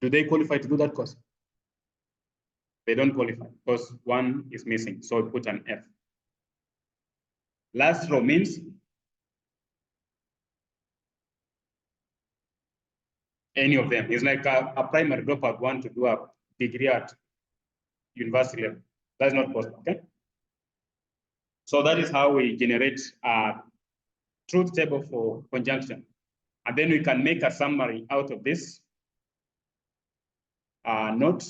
Do they qualify to do that course? They don't qualify because one is missing, so we put an F. Last row means any of them. It's like a primary dropout want to do a degree at university level. That's not possible, okay? So that is how we generate a truth table for conjunction. And then we can make a summary out of this note.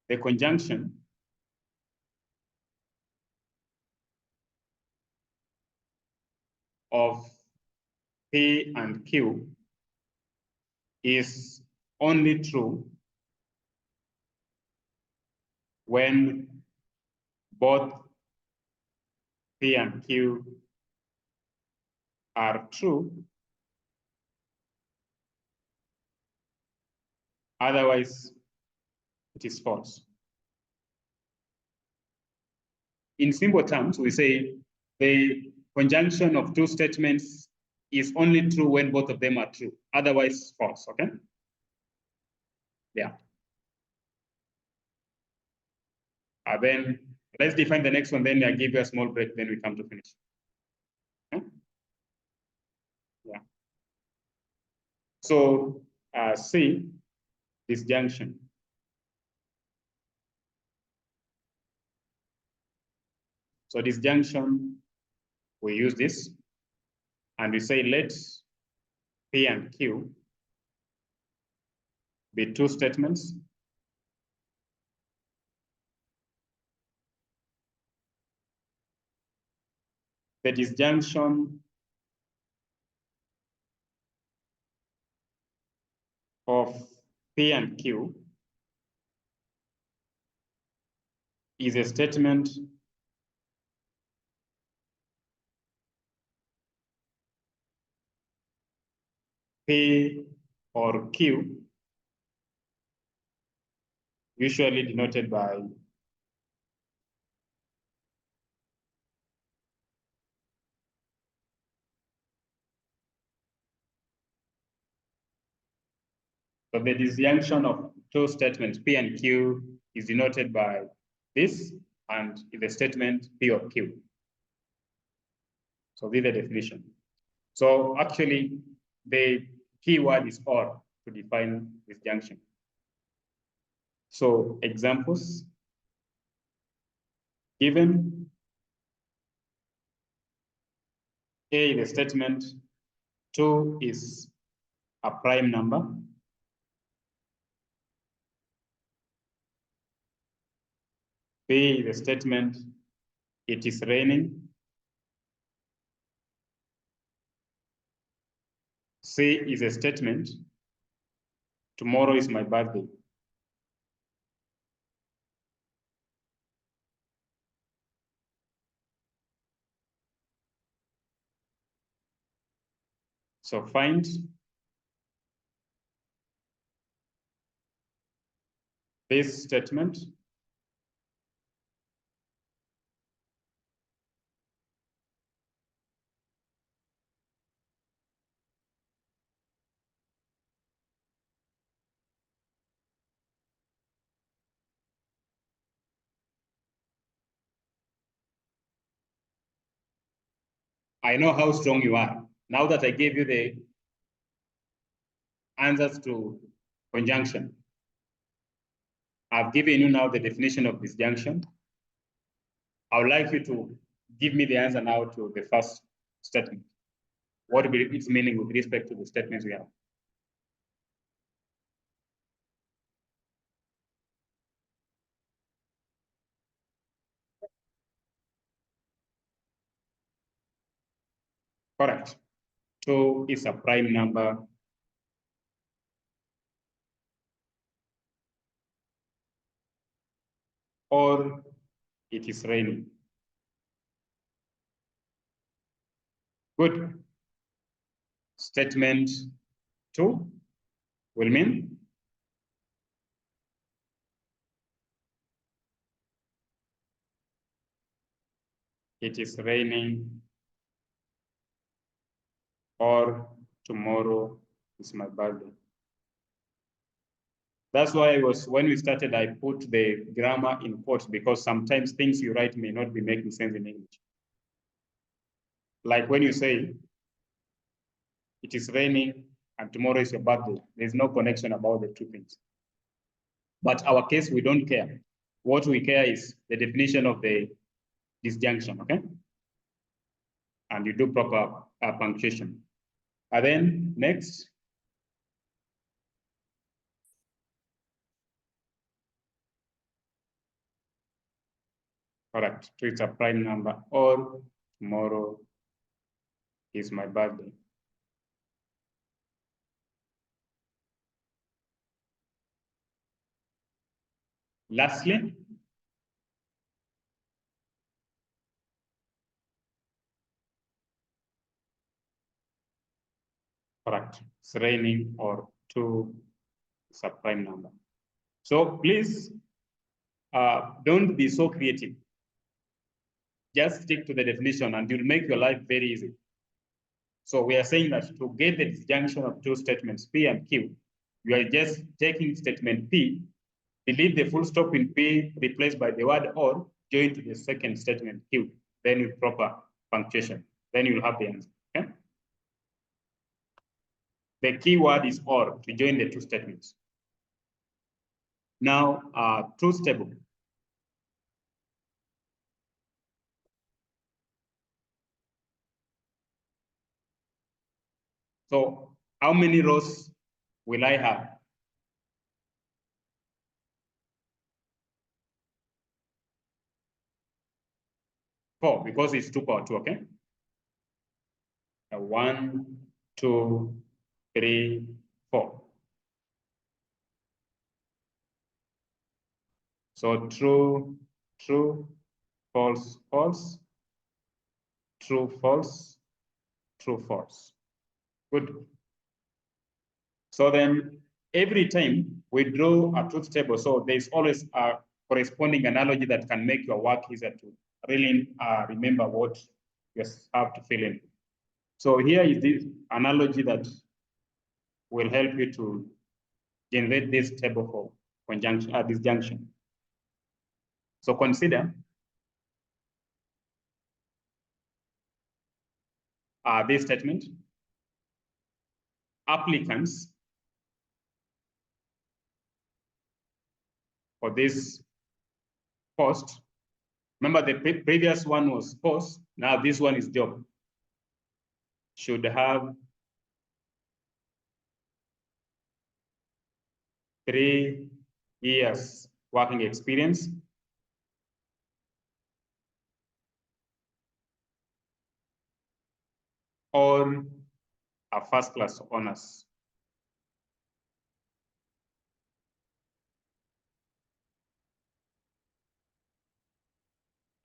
The conjunction of P and Q is only true when both P and Q are true. Otherwise, it is false. In simple terms, we say the conjunction of two statements is only true when both of them are true. Otherwise, false, okay? Yeah. Then let's define the next one, then I'll give you a small break, then we come to finish. Okay? Yeah. So C, disjunction. So disjunction, we use this, and we say let P and Q be two statements the disjunction of P and Q is a statement P or Q, usually denoted by so the disjunction of two statements P and Q is denoted by this and is a statement P or Q. So this is the definition. So actually, the key word is or to define disjunction. So examples, given A is a statement, 2 is a prime number, B is a statement, it is raining, C is a statement, tomorrow is my birthday. So find this statement I know how strong you are. Now that I gave you the answers to conjunction, I've given you now the definition of disjunction. I would like you to give me the answer now to the first statement. What will be its meaning with respect to the statements we have? Correct. 2 is a prime number. Or it is raining. Good. Statement 2 will mean it is raining or tomorrow is my birthday. That's why when we started, I put the grammar in quotes because sometimes things you write may not be making sense in English. Like when you say, it is raining and tomorrow is your birthday, there's no connection about the two things. But our case, we don't care. What we care is the definition of the disjunction, okay? And you do proper punctuation. And then next, correct. So it's a prime number, or tomorrow is my birthday. Lastly, correct. It's raining or 2 is a prime number. So please don't be so creative. Just stick to the definition and you'll make your life very easy. So we are saying that to get the disjunction of two statements, P and Q, you are just taking statement P, delete the full stop in P, replaced by the word or, join to the second statement Q, then with proper punctuation. Then you'll have the answer. Okay? The key word is or to join the two statements. Now, truth table. So how many rows will I have? 4, because it's 2 power 2, okay? 1, 2, 3, 4. So true, true, false, false, true, false, true, false. Good. So then every time we draw a truth table, so there's always a corresponding analogy that can make your work easier to really remember what you have to fill in. So here is this analogy that will help you to generate this table for conjunction, disjunction. So consider this statement. Applicants for this post. Remember the previous one was post. Now this one is job. Should have 3 years working experience or a first class honors.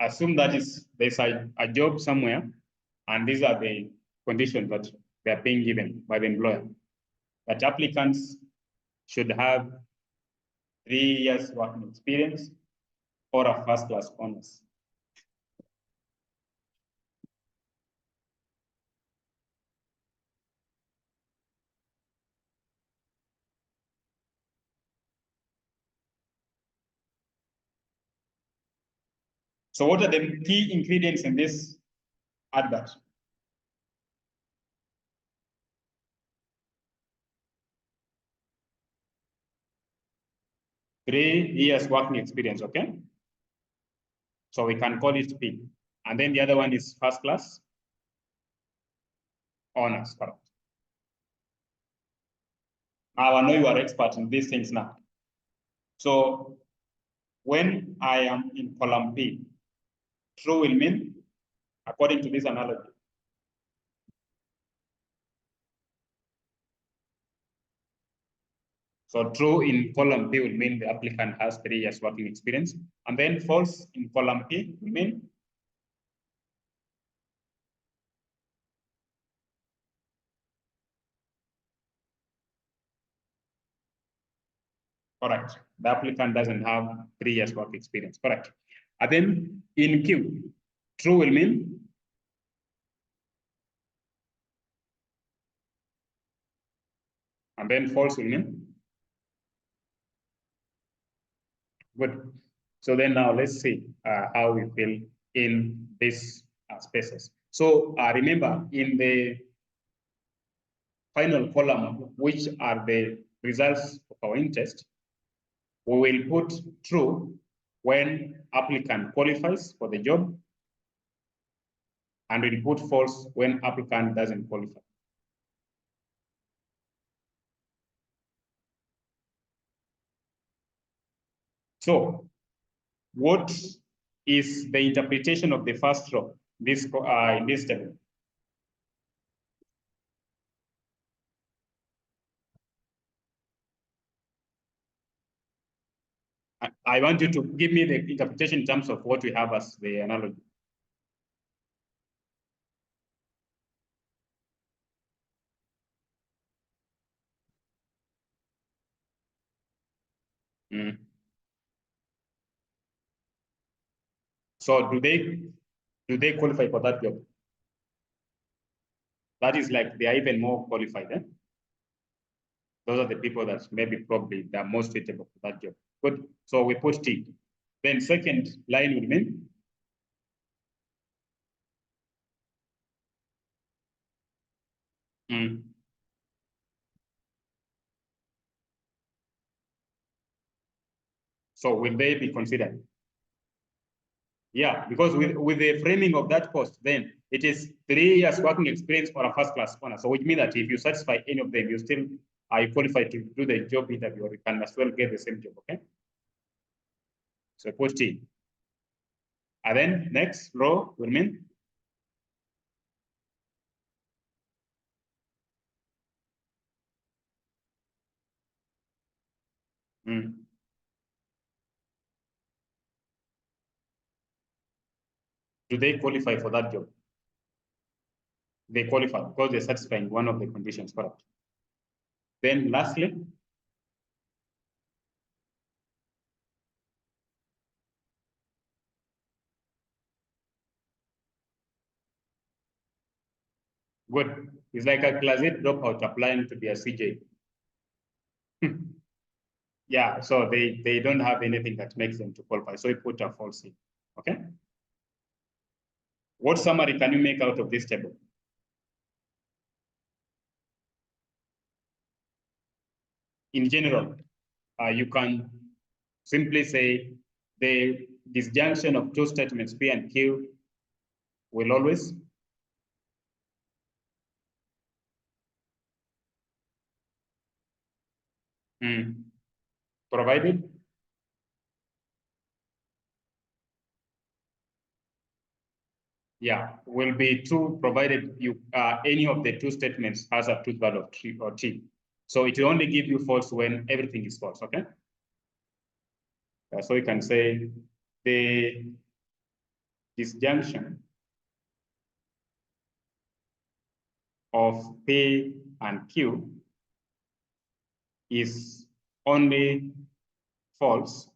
Assume that there's a job somewhere, and these are the conditions that they are being given by the employer, that applicants should have 3 years working experience or a first-class honors. So what are the key ingredients in this advert? Three years working experience, okay? So we can call it P. And then the other one is first class honors, correct? Now I know you are expert in these things now. So when I am in column P, true will mean, according to this analogy, so true in column P will mean the applicant has 3 years working experience. And then false in column P will mean correct. The applicant doesn't have 3 years work experience, correct. And then in Q, true will mean and then false will mean good. So then now let's see how we fill in these spaces. So remember in the final column, which are the results of our in-test, we will put true when applicant qualifies for the job, and we'll put false when applicant doesn't qualify. So what is the interpretation of the first row in this table? I want you to give me the interpretation in terms of what we have as the analogy. Mm. So do they qualify for that job? That is like they are even more qualified. Eh? Those are the people that maybe probably they are most suitable for that job. Good. So we put T. Then second line will mean so will they be considered? Yeah, because with the framing of that post, then it is 3 years working experience or a first class honor. So which means that if you satisfy any of them, you still are qualified to do the job interview, or you can as well get the same job, okay? So put T. And then next row will mean do they qualify for that job? They qualify because they're satisfying one of the conditions, correct? Then lastly, good. It's like a class 8 dropout applying to be a CJ. Yeah, so they don't have anything that makes them to qualify. So you put a false in, okay? What summary can you make out of this table? In general, you can simply say the disjunction of two statements P and Q will always provided will be true provided you any of the two statements has a truth value of T or T. So it will only give you false when everything is false, okay? So you can say the disjunction of P and Q is only false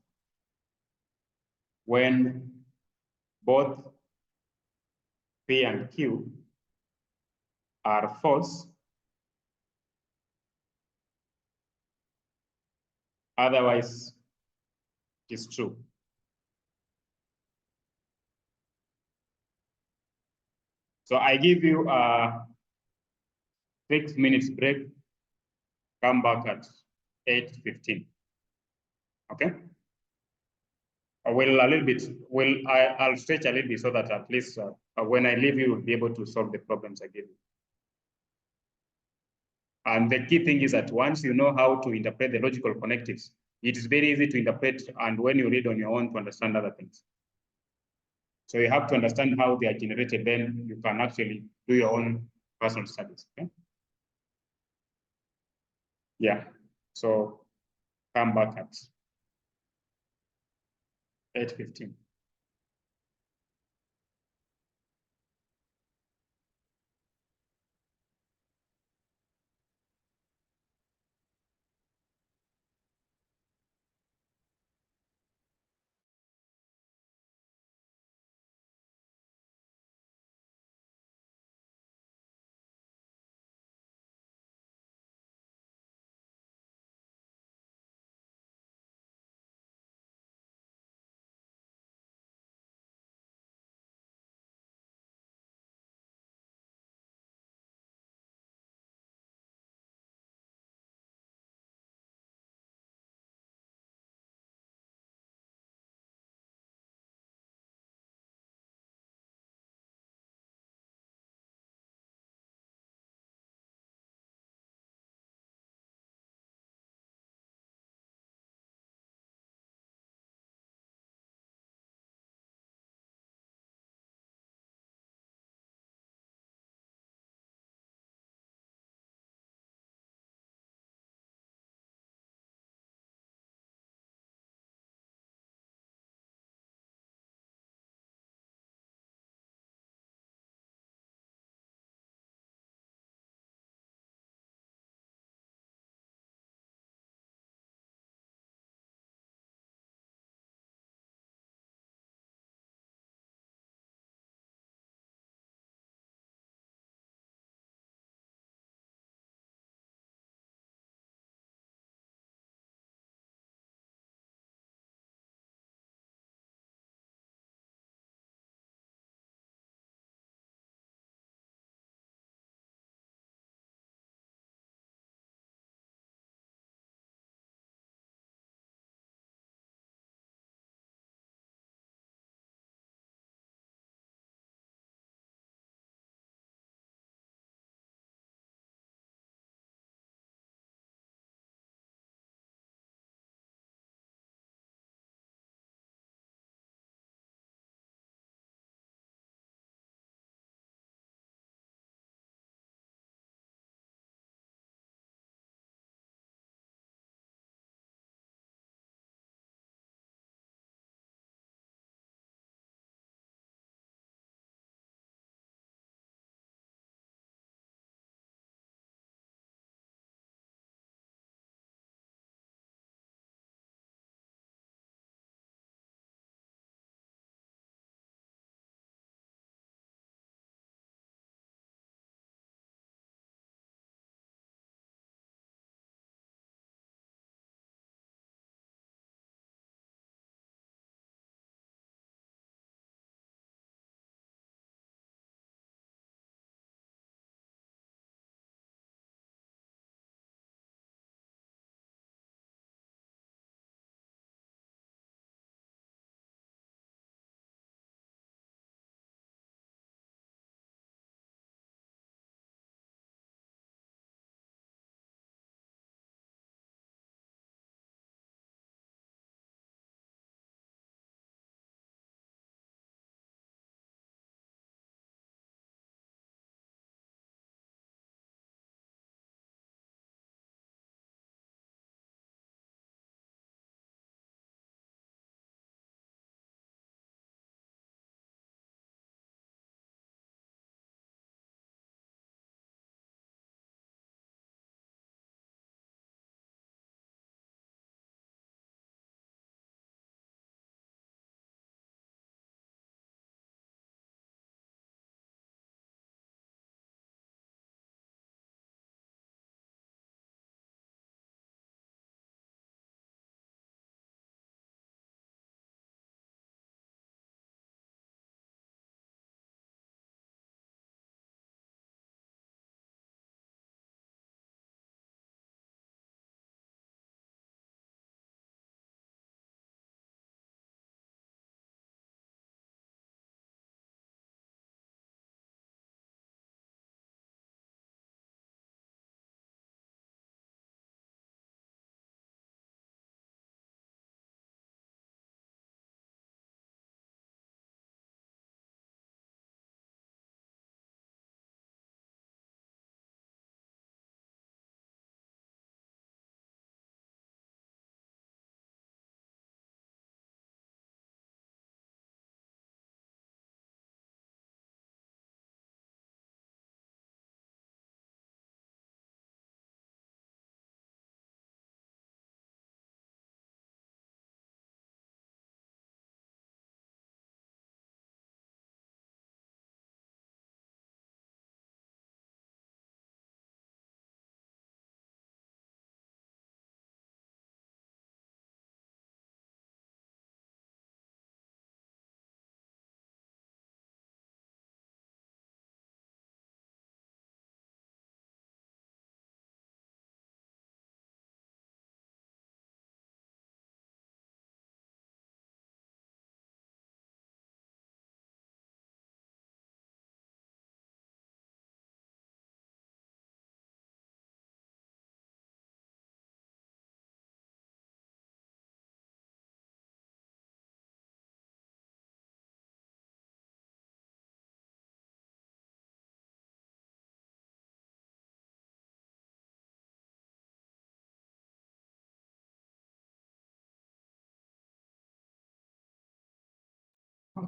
when both P and Q are false, otherwise it is true. So I give you a 6 minutes break, come back at 8:15. Okay? I'll stretch a little bit so that at least when I leave you, will be able to solve the problems I give you. And the key thing is that once you know how to interpret the logical connectives, it is very easy to interpret, and when you read on your own, to understand other things. So you have to understand how they are generated, then you can actually do your own personal studies. Okay? Yeah. So come back at 8:15.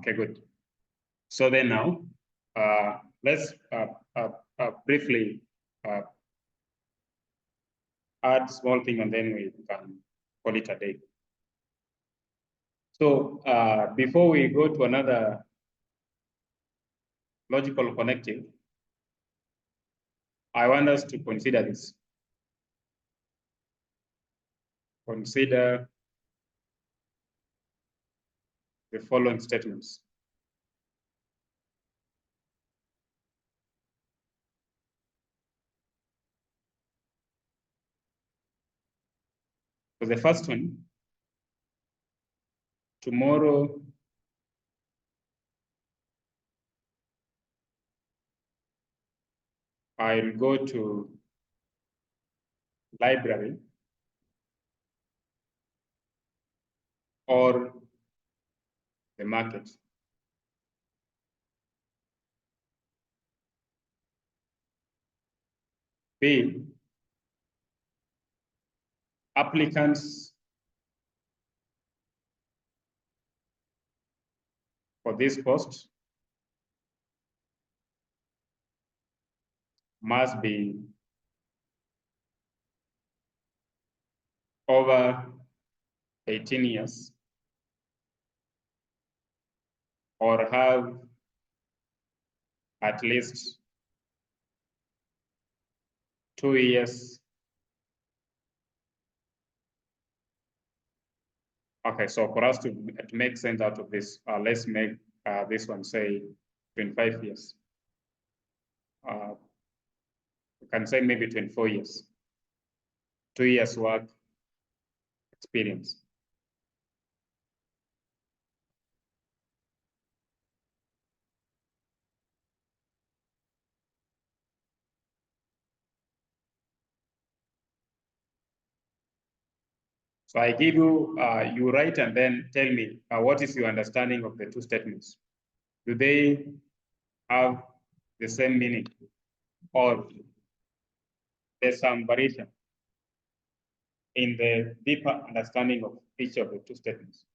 Okay, good. So then now, let's briefly add small thing and then we can call it a day. So before we go to another logical connective, I want us to consider this. Consider the following statements. So the first one, tomorrow I'll go to library or the market. B, applicants for this post must be over 18 years or have at least 2 years. Okay, so for us to make sense out of this, let's make this one say 25 years. We can say maybe 24 years. 2 years work experience. So I give you, you write and then tell me what is your understanding of the two statements. Do they have the same meaning or there's some variation in the deeper understanding of each of the two statements?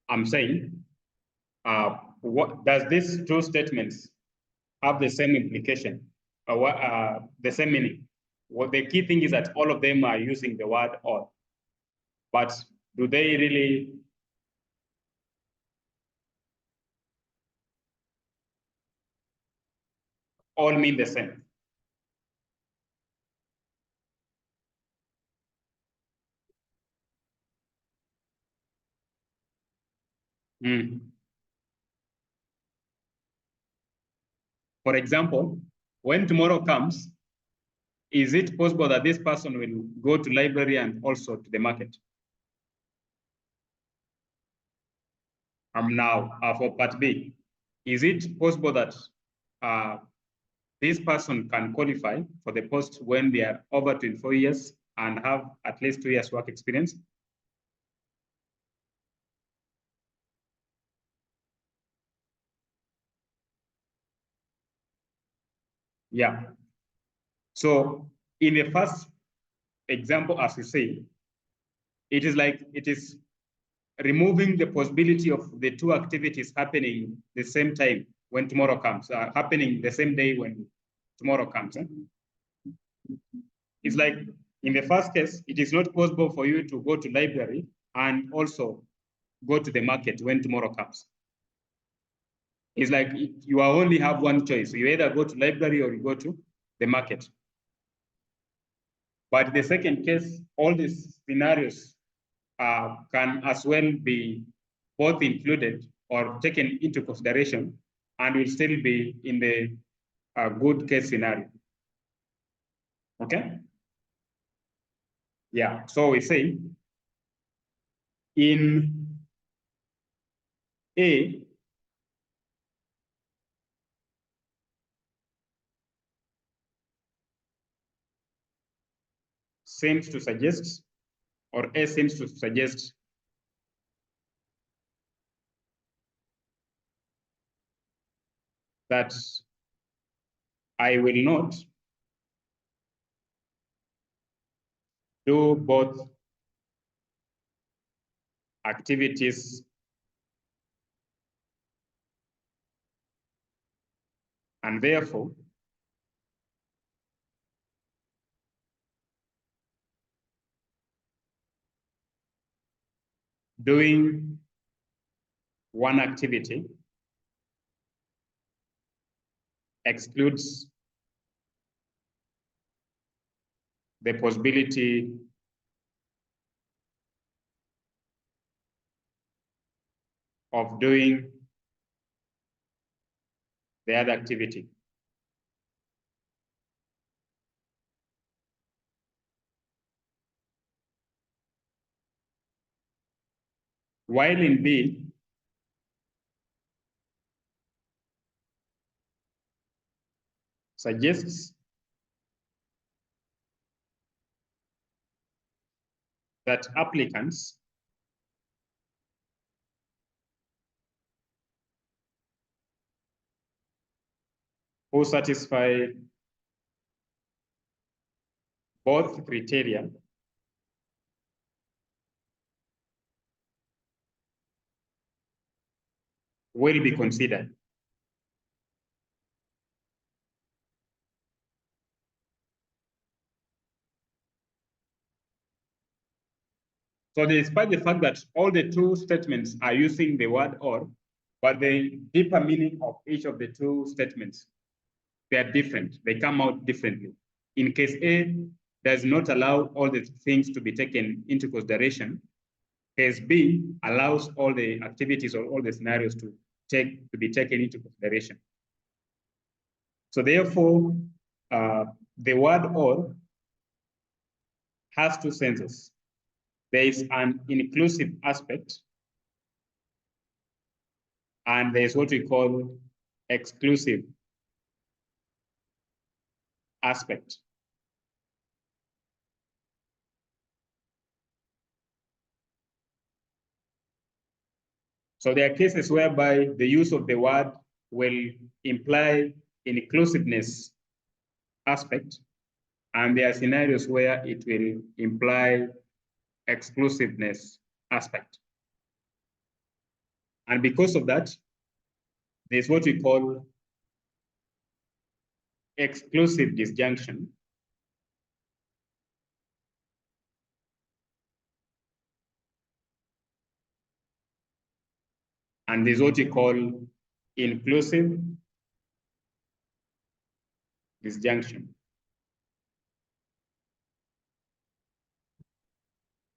I'm saying, what does these two statements have the same implication, the same meaning? What the key thing is that all of them are using the word or, but do they really all mean the same? For example, when tomorrow comes, is it possible that this person will go to library and also to the market? Now, for part B, is it possible that this person can qualify for the post when they are over 24 years and have at least 2 years work experience? Yeah. So in the first example, as you say, it is like it is removing the possibility of the two activities happening the same time when tomorrow comes, happening the same day when tomorrow comes. It's like in the first case, it is not possible for you to go to library and also go to the market when tomorrow comes. It's like you only have one choice. You either go to library or you go to the market. But the second case, all these scenarios can as well be both included or taken into consideration and will still be in the good case scenario. Okay? Yeah, so we say in A seems to suggest, or A seems to suggest that I will not do both activities and therefore doing one activity excludes the possibility of doing the other activity. While in B, suggests that applicants who satisfy both criteria will be considered. So despite the fact that all the two statements are using the word or, but the deeper meaning of each of the two statements, they are different. They come out differently. In case A does not allow all the things to be taken into consideration, case B allows all the activities or all the scenarios to be taken into consideration. So therefore, the word or has two senses. There is an inclusive aspect, and there is what we call exclusive aspect. So there are cases whereby the use of the word will imply inclusiveness aspect, and there are scenarios where it will imply exclusiveness aspect. And because of that, there's what we call exclusive disjunction. And there's what we call inclusive disjunction.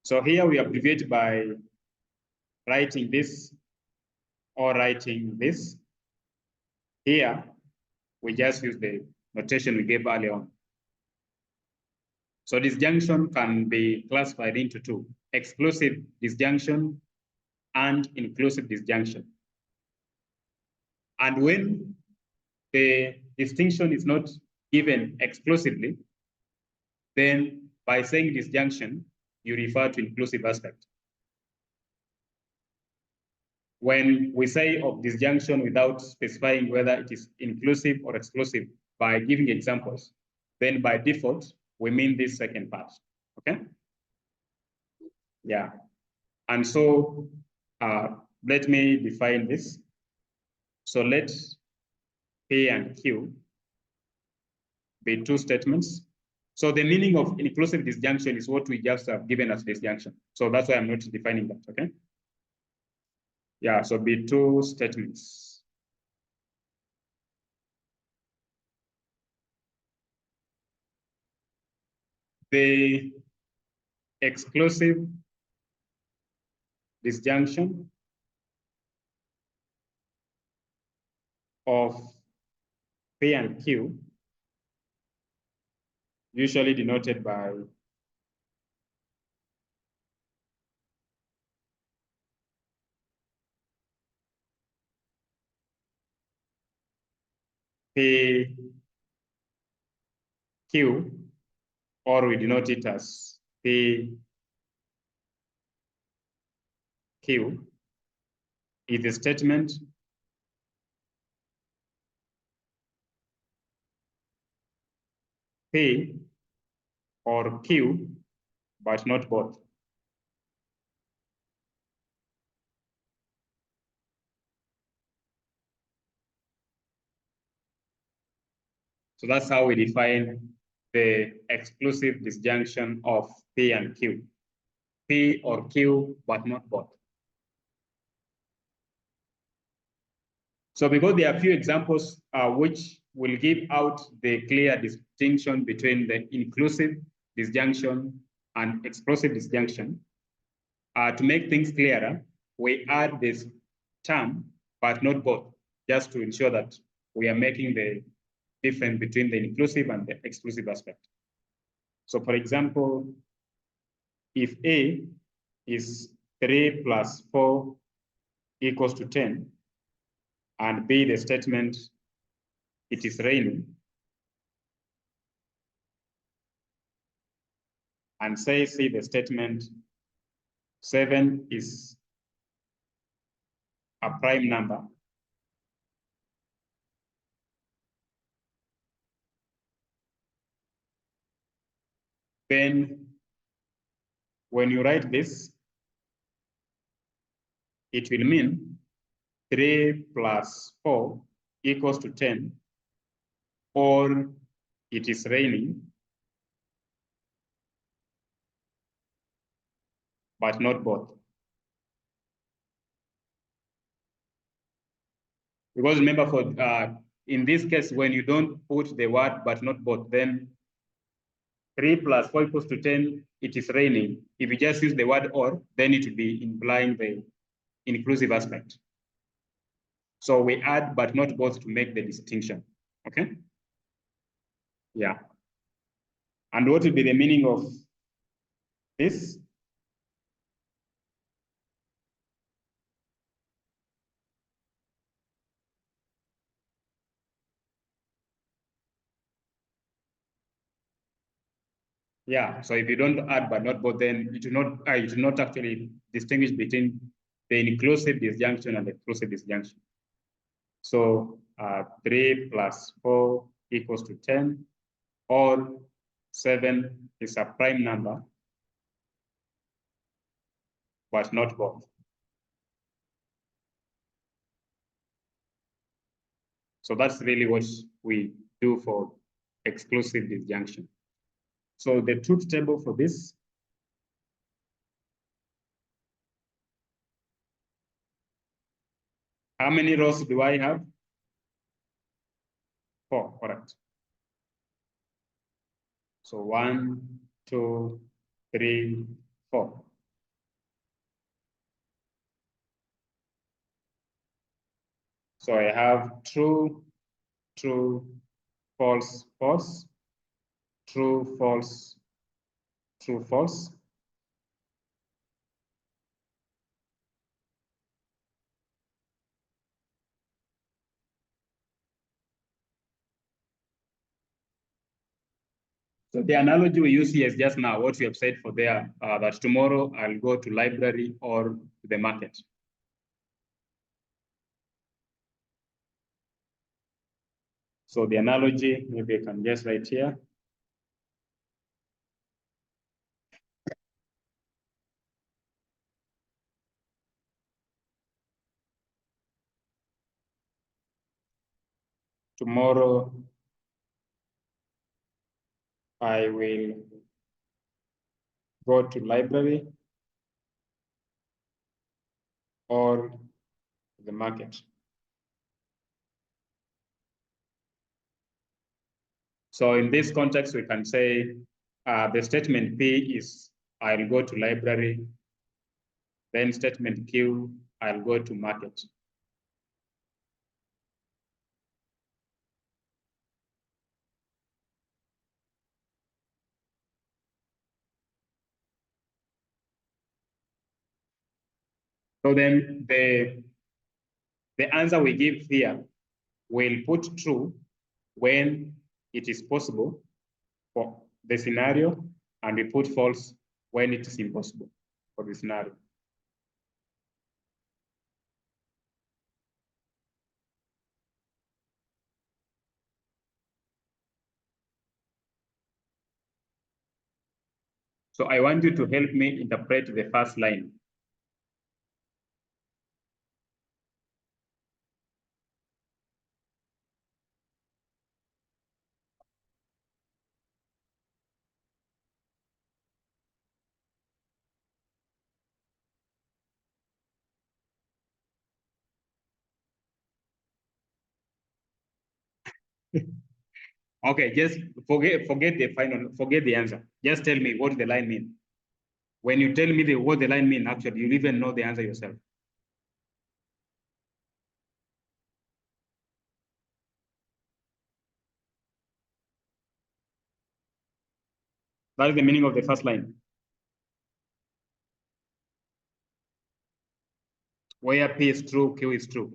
So here we abbreviate by writing this or writing this. Here, we just use the notation we gave earlier on. So disjunction can be classified into two: exclusive disjunction and inclusive disjunction. And when the distinction is not given exclusively, then by saying disjunction, you refer to inclusive aspect. When we say of disjunction without specifying whether it is inclusive or exclusive by giving examples, then by default, we mean this second part, okay? Yeah, and so let me define this. So let P and Q be two statements. So the meaning of inclusive disjunction is what we just have given as disjunction. So that's why I'm not defining that, okay? Yeah, so be two statements. The exclusive disjunction of P and Q, usually denoted by P Q, or we denote it as P Q, is the statement P or Q, but not both. So that's how we define the exclusive disjunction of P and Q. P or Q, but not both. So because there are a few examples which will give out the clear distinction between the inclusive disjunction and explosive disjunction, to make things clearer, we add this term, but not both, just to ensure that we are making the difference between the inclusive and the exclusive aspect. So for example, if A is 3 plus 4 equals to 10, and B, the statement, it is raining, and say C, the statement, 7 is a prime number, then when you write this, it will mean 3 plus 4 equals to 10, or it is raining, but not both. Because remember, for in this case, when you don't put the word but not both, then 3 plus 4 equals to 10, it is raining. If you just use the word or, then it will be implying the inclusive aspect. So we add but not both to make the distinction. Okay? Yeah. And what will be the meaning of this? Yeah, so if you don't add but not both, then it will not actually distinguish between the inclusive disjunction and the exclusive disjunction. So 3 plus 4 equals to 10, or 7 is a prime number, but not both. So that's really what we do for exclusive disjunction. So the truth table for this, how many rows do I have? 4, correct. So 1, 2, 3, 4. So I have true, true, false, false, true, false, true, false. So the analogy we use here is just now what we have said for there, that tomorrow I'll go to library or to the market. So the analogy, maybe I can just write here. Tomorrow, I will go to library or the market. So in this context, we can say the statement P is I'll go to library, then statement Q, I'll go to market. So then the answer we give here will put true when it is possible for the scenario, and we put false when it is impossible for the scenario. So I want you to help me interpret the first line. Okay, just forget the answer. Just tell me what the line means. When you tell me what the line means, actually, you'll even know the answer yourself. That is the meaning of the first line. Where P is true, Q is true.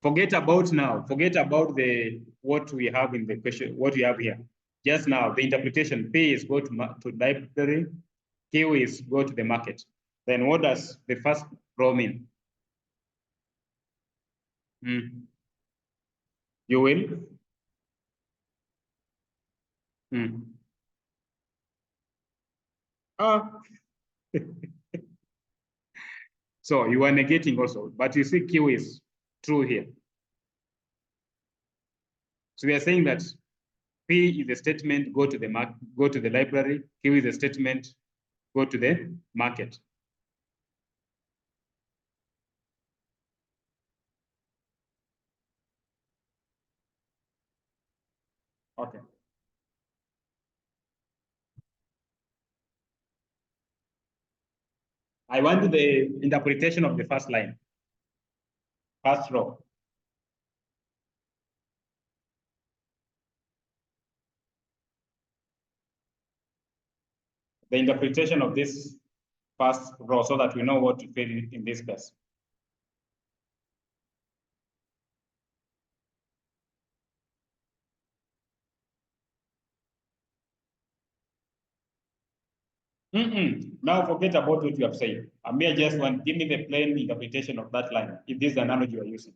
Forget about what we have in the question, what we have here. Just now, the interpretation, P is go to library, Q is go to the market. Then what does the first row mean? You will? So you are negating also, but you see Q is true here. So we are saying that P is a statement, go to the library. Q is a statement, go to the market. Okay. I want the interpretation of the first line, first row. The interpretation of this first row so that we know what to fill in this case. Now forget about what you have said. Amir just want, give me the plain interpretation of that line, if this is the analogy you are using.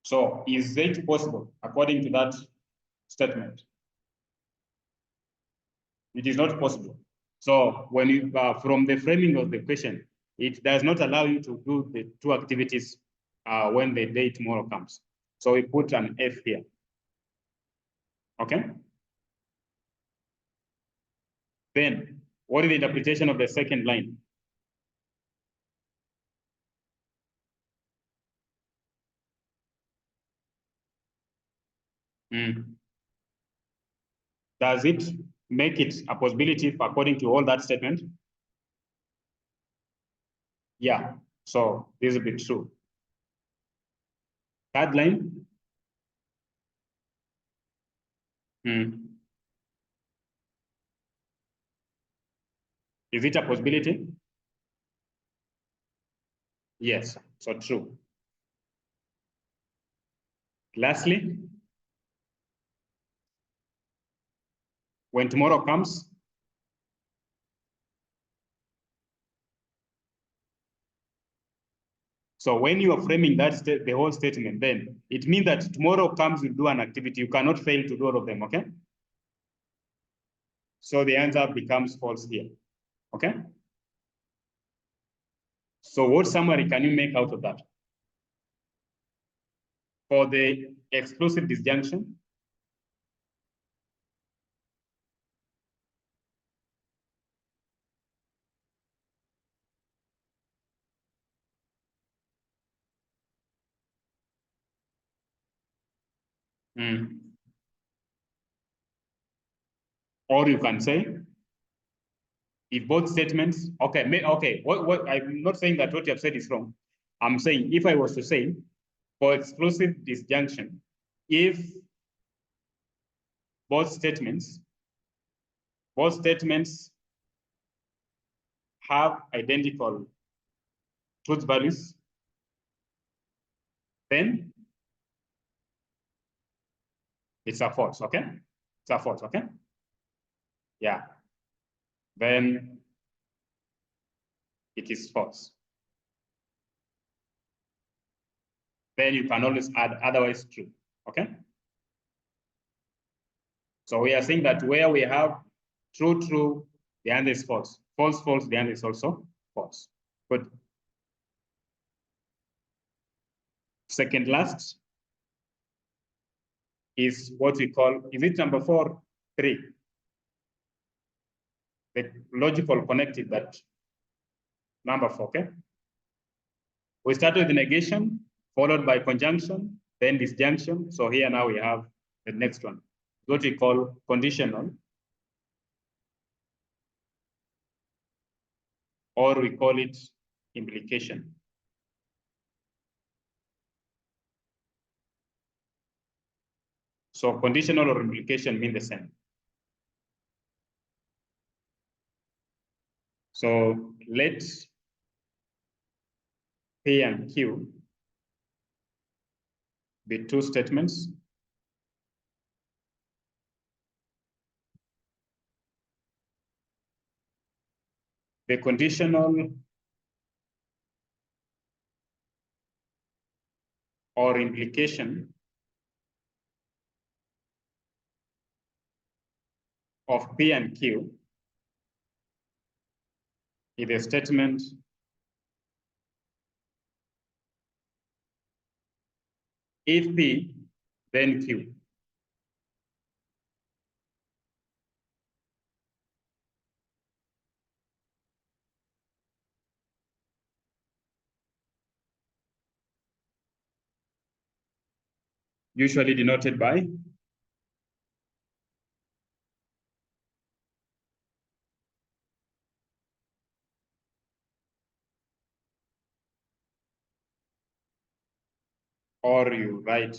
So is it possible according to that statement? It is not possible. So when you, from the framing of the question, it does not allow you to do the two activities when the day tomorrow comes. So we put an F here. Okay. Then what is the interpretation of the second line? Does it make it a possibility according to all that statement? Yeah, so this will be true. Third line. Is it a possibility? Yes, so true. Lastly, when tomorrow comes, so when you are framing that the whole statement, then it means that tomorrow comes, you do an activity. You cannot fail to do all of them, okay? So the answer becomes false here, okay? So what summary can you make out of that? For the exclusive disjunction, or you can say, if both statements, okay, what I'm not saying that what you have said is wrong. I'm saying if I was to say, for exclusive disjunction, if both statements both statements have identical truth values, then it's a false, okay? It's a false, okay? Yeah. Then it is false. Then you can always add otherwise true, okay? So we are saying that where we have true, true, the answer is false. False, false, the answer is also false. Good. Second last is what we call, is it number 4, 3? The logical connected, that number 4, okay? We start with the negation, followed by conjunction, then disjunction. So here now we have the next one, what we call conditional, or we call it implication. So conditional or implication mean the same. So let P and Q be two statements. The conditional or implication of P and Q is a statement if P, then Q. Usually denoted by or you write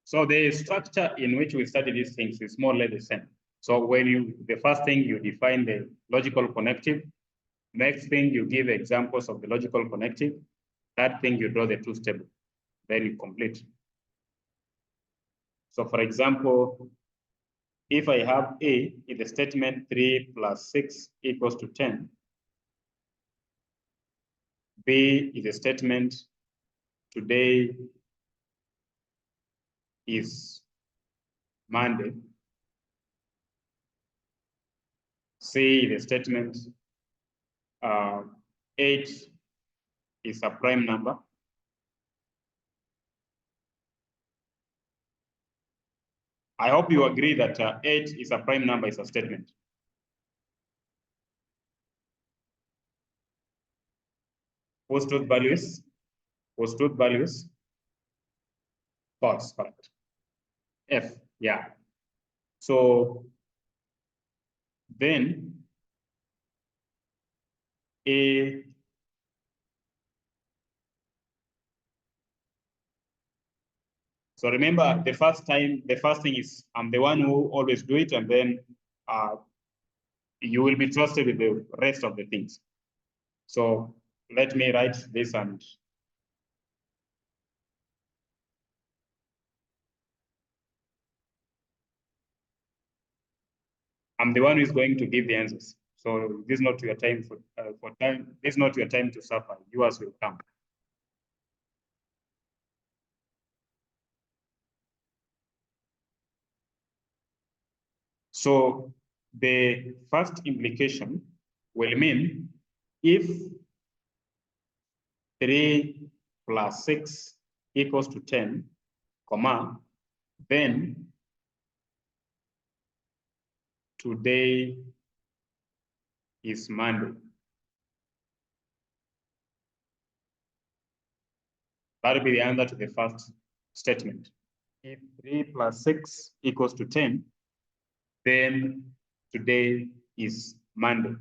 so the structure in which we study these things is more or less the same. So when the first thing you define the logical connective, next thing you give examples of the logical connective, third thing you draw the truth table, then you complete. So for example, if I have A in the statement 3 plus 6 equals to 10, B is a statement today is Monday. C is a statement 8 is a prime number. I hope you agree that 8 is a prime number is a statement. Whose truth values? Whose truth values? False, correct. F, yeah. So then A so remember the first thing is I'm the one who always do it, and then you will be trusted with the rest of the things. So let me write this and I'm the one who is going to give the answers. So this is not your time for time. This is not your time to suffer. Yours will come. So the first implication will mean if 3 plus 6 equals to 10, comma, then today is Monday. That will be the answer to the first statement. If 3 plus 6 equals to 10, then today is Monday.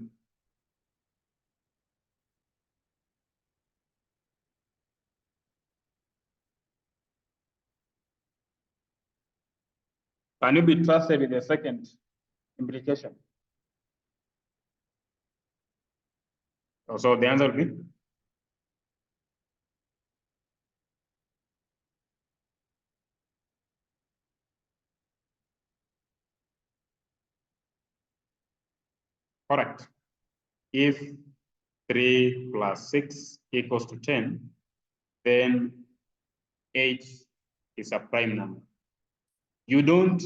Can you be trusted with the second implication? So the answer will be correct. If 3 plus 6 equals to 10, then 8 is a prime number. You don't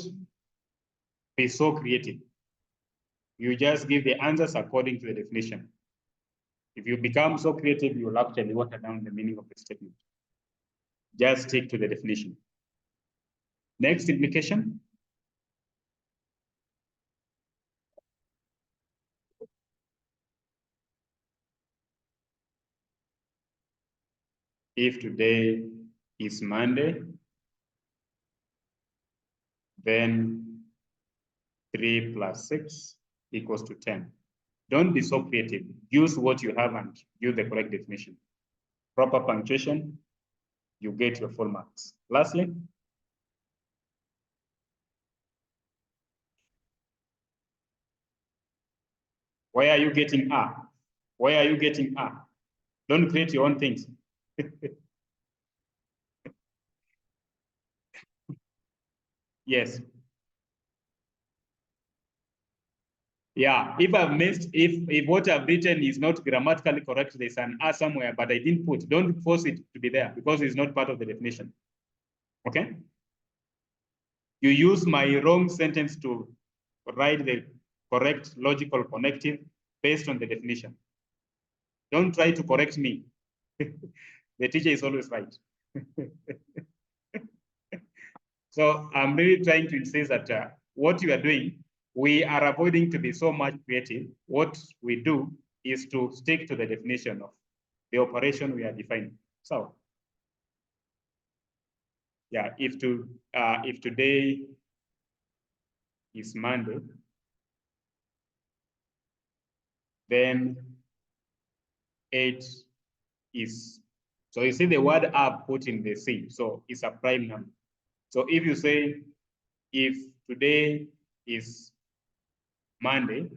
be so creative. You just give the answers according to the definition. If you become so creative, you will actually water down the meaning of the statement. Just stick to the definition. Next implication. If today is Monday, then 3 plus 6 equals to 10. Don't be so creative. Use what you have and use the correct definition. Proper punctuation, you get your full marks. Lastly, why are you getting A? Why are you getting A? Don't create your own things. Yes. Yeah, if I've missed, if what I've written is not grammatically correct, there's an R somewhere, but I didn't put, don't force it to be there because it's not part of the definition. Okay? You use my wrong sentence to write the correct logical connective based on the definition. Don't try to correct me. The teacher is always right. So I'm really trying to insist that what you are doing, we are avoiding to be so much creative. What we do is to stick to the definition of the operation we are defining. So, yeah, if today is Monday, then 8 is, so you see the word up put in the C, so it's a prime number. So if you say, if today is Monday,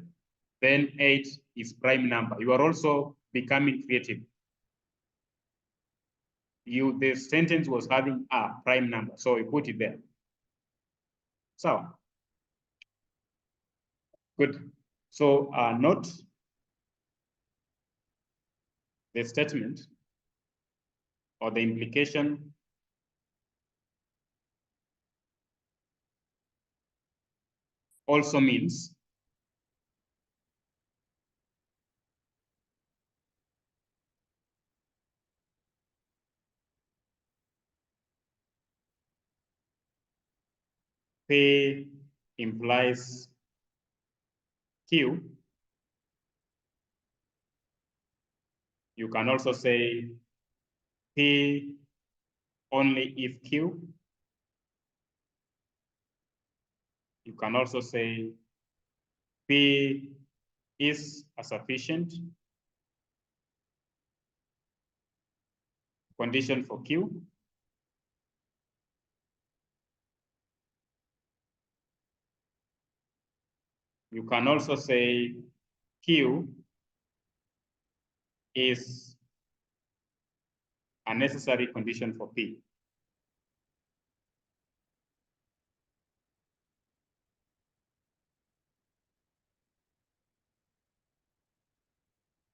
then 8 is prime number. You are also becoming creative. The sentence was having a prime number, so you put it there. So, good. So note the statement or the implication also means P implies Q. You can also say P only if Q. You can also say P is a sufficient condition for Q. You can also say Q is a necessary condition for P.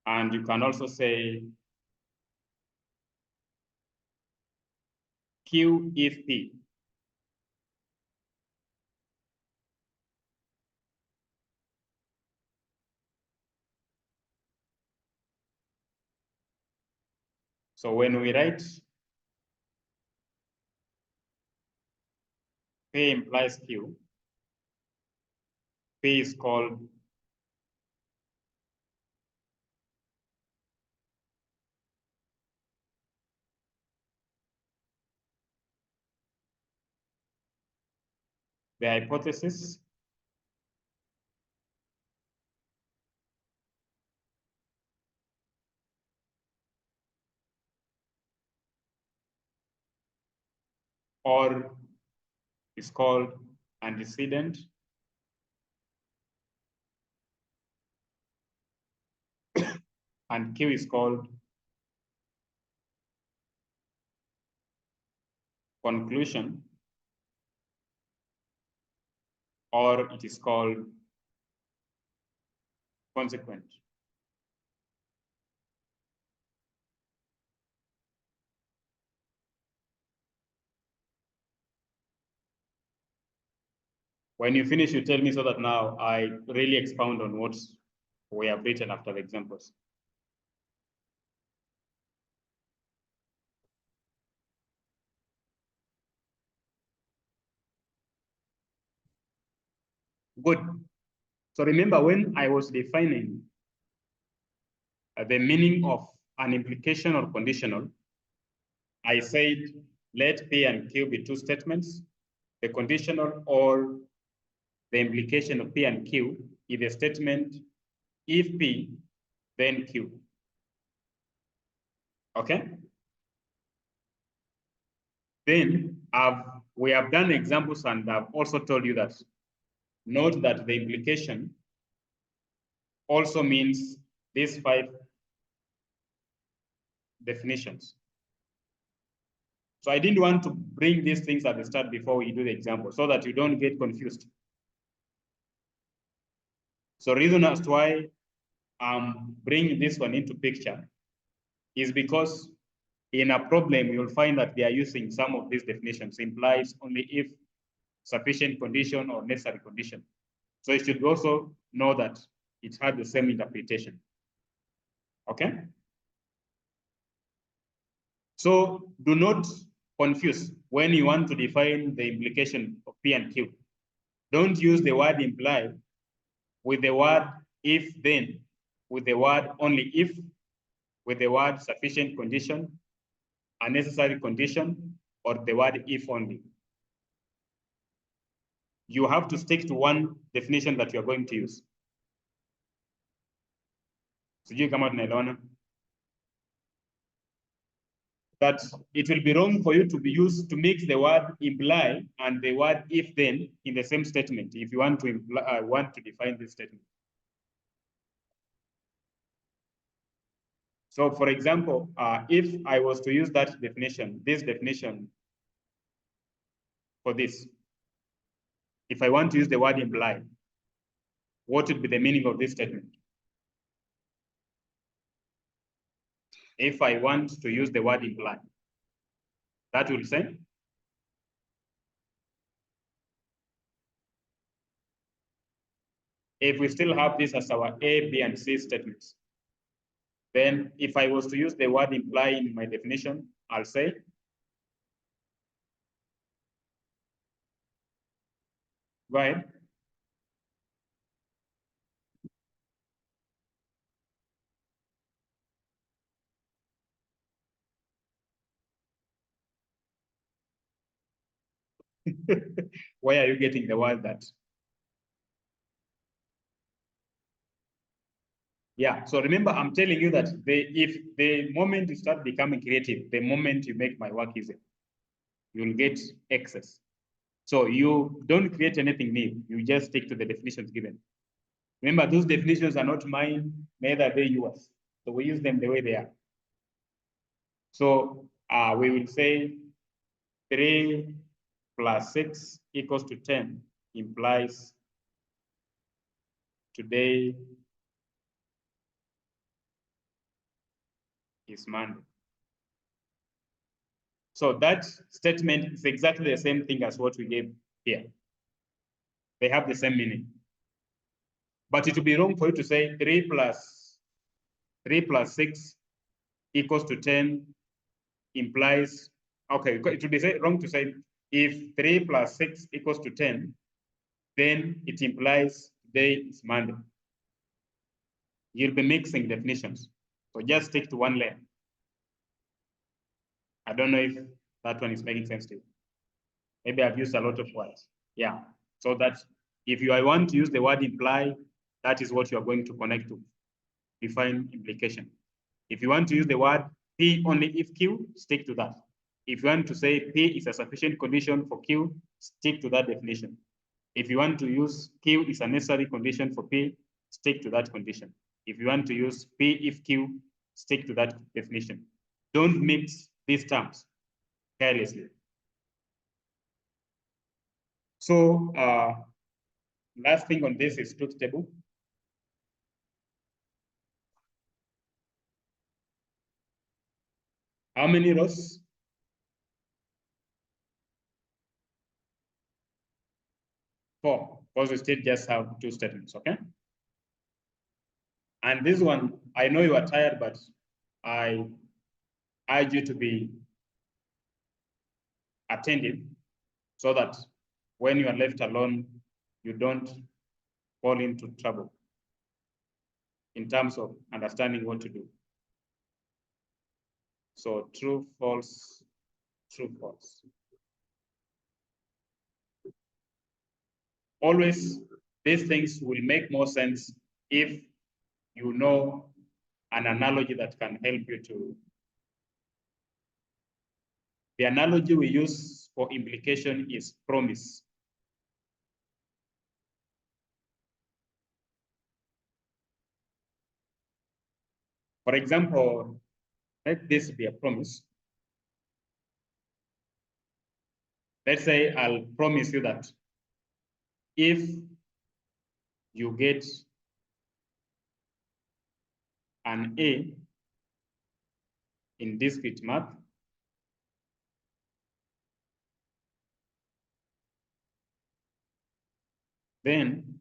And you can also say Q if P. So when we write P implies Q, P is called the hypothesis or is called antecedent and Q is called conclusion, or it is called consequent. When you finish, you tell me so that now I really expound on what we have written after the examples. Good. So remember when I was defining the meaning of an implication or conditional, I said let P and Q be two statements. The conditional or the implication of P and Q is a statement if P, then Q. Okay? Then we have done examples and I've also told you that note that the implication also means these 5 definitions. So I didn't want to bring these things at the start before we do the example so that you don't get confused. So reason as to why I'm bringing this one into picture is because in a problem, you'll find that they are using some of these definitions, implies only if, sufficient condition, or necessary condition. So you should also know that it had the same interpretation. Okay? So do not confuse when you want to define the implication of P and Q. Don't use the word imply with the word if then, with the word only if, with the word sufficient condition, a necessary condition, or the word if only. You have to stick to one definition that you are going to use. Sijui kama tunaelewana. That it will be wrong for you to be used to mix the word imply and the word if then in the same statement if you want to imply, want to define this statement. So for example, if I was to use that definition, this definition for this, if I want to use the word imply, what would be the meaning of this statement? If I want to use the word imply, that will say, if we still have this as our A, B, and C statements, then if I was to use the word imply in my definition, I'll say, go ahead. Why are you getting the word that? Yeah, so remember, I'm telling you that if the moment you start becoming creative, the moment you make my work easier, you'll get excess. So you don't create anything new, you just stick to the definitions given. Remember, those definitions are not mine, neither are they yours. So we use them the way they are. So we will say 3 plus 6 equals to 10 implies today is Monday. So that statement is exactly the same thing as what we gave here. They have the same meaning. But it would be wrong for you to say 3 plus 6 equals to 10 implies, okay, it would be wrong to say if 3 plus 6 equals to 10, then it implies today is Monday. You'll be mixing definitions. So just stick to one layer. I don't know if that one is making sense to you. Maybe I've used a lot of words. Yeah. So that if you want to use the word imply, that is what you are going to connect to define implication. If you want to use the word P only if Q, stick to that. If you want to say P is a sufficient condition for Q, stick to that definition. If you want to use Q is a necessary condition for P, stick to that condition. If you want to use P if Q, stick to that definition. Don't mix these terms carelessly. So last thing on this is truth table. How many rows? 4, because we still just have 2 statements, okay? And this one, I know you are tired, but I urge you to be attentive so that when you are left alone, you don't fall into trouble in terms of understanding what to do. So true, false, true, false. Always, these things will make more sense if you know an analogy that can help you to. The analogy we use for implication is promise. For example, let this be a promise. Let's say I'll promise you that if you get an A in discrete math, then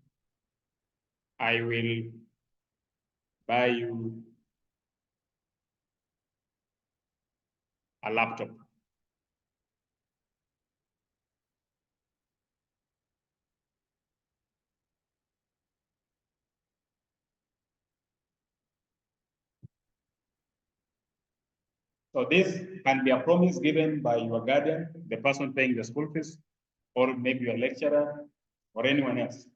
I will buy you a laptop. So this can be a promise given by your guardian, the person paying the school fees, or maybe your lecturer, or anyone else.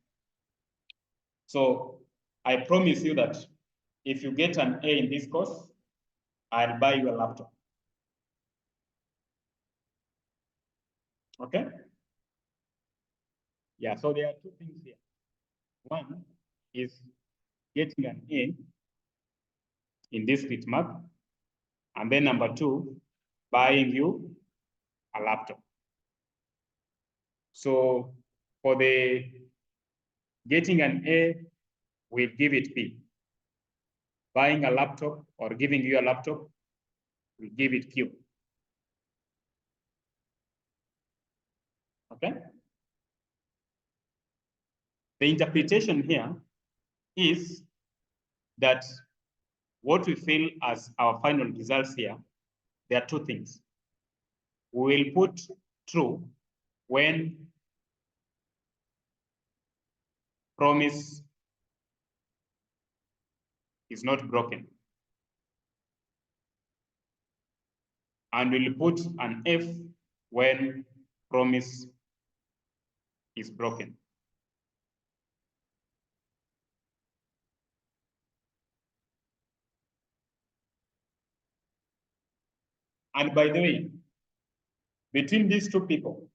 So I promise you that if you get an A in this course, I'll buy you a laptop. Okay? Yeah, so there are 2 things here. One is getting an A in discrete math, and then number 2, buying you a laptop. So for the getting an A, we'll give it P. Buying a laptop or giving you a laptop, we give it Q. Okay? The interpretation here is that what we feel as our final results here, there are 2 things. We will put true when promise is not broken. And we'll put an F when promise is broken. And by the way, between these 2 people,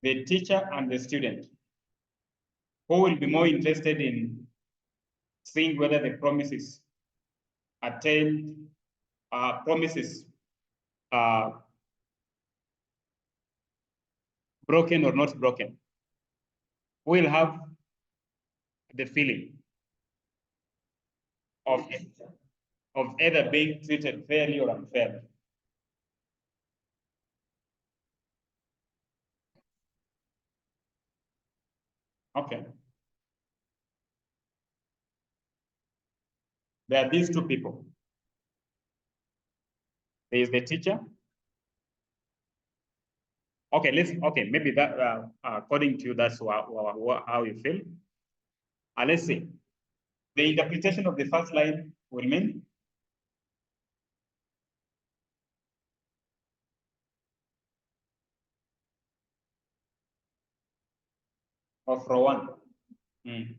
the teacher and the student, who will be more interested in seeing whether the promises attained, promises broken or not broken, will have the feeling of either being treated fairly or unfairly. Okay. There are these 2 people. There is the teacher. Okay, maybe that according to you, that's how you feel. Let's see. The interpretation of the first line will mean of row 1. Mm.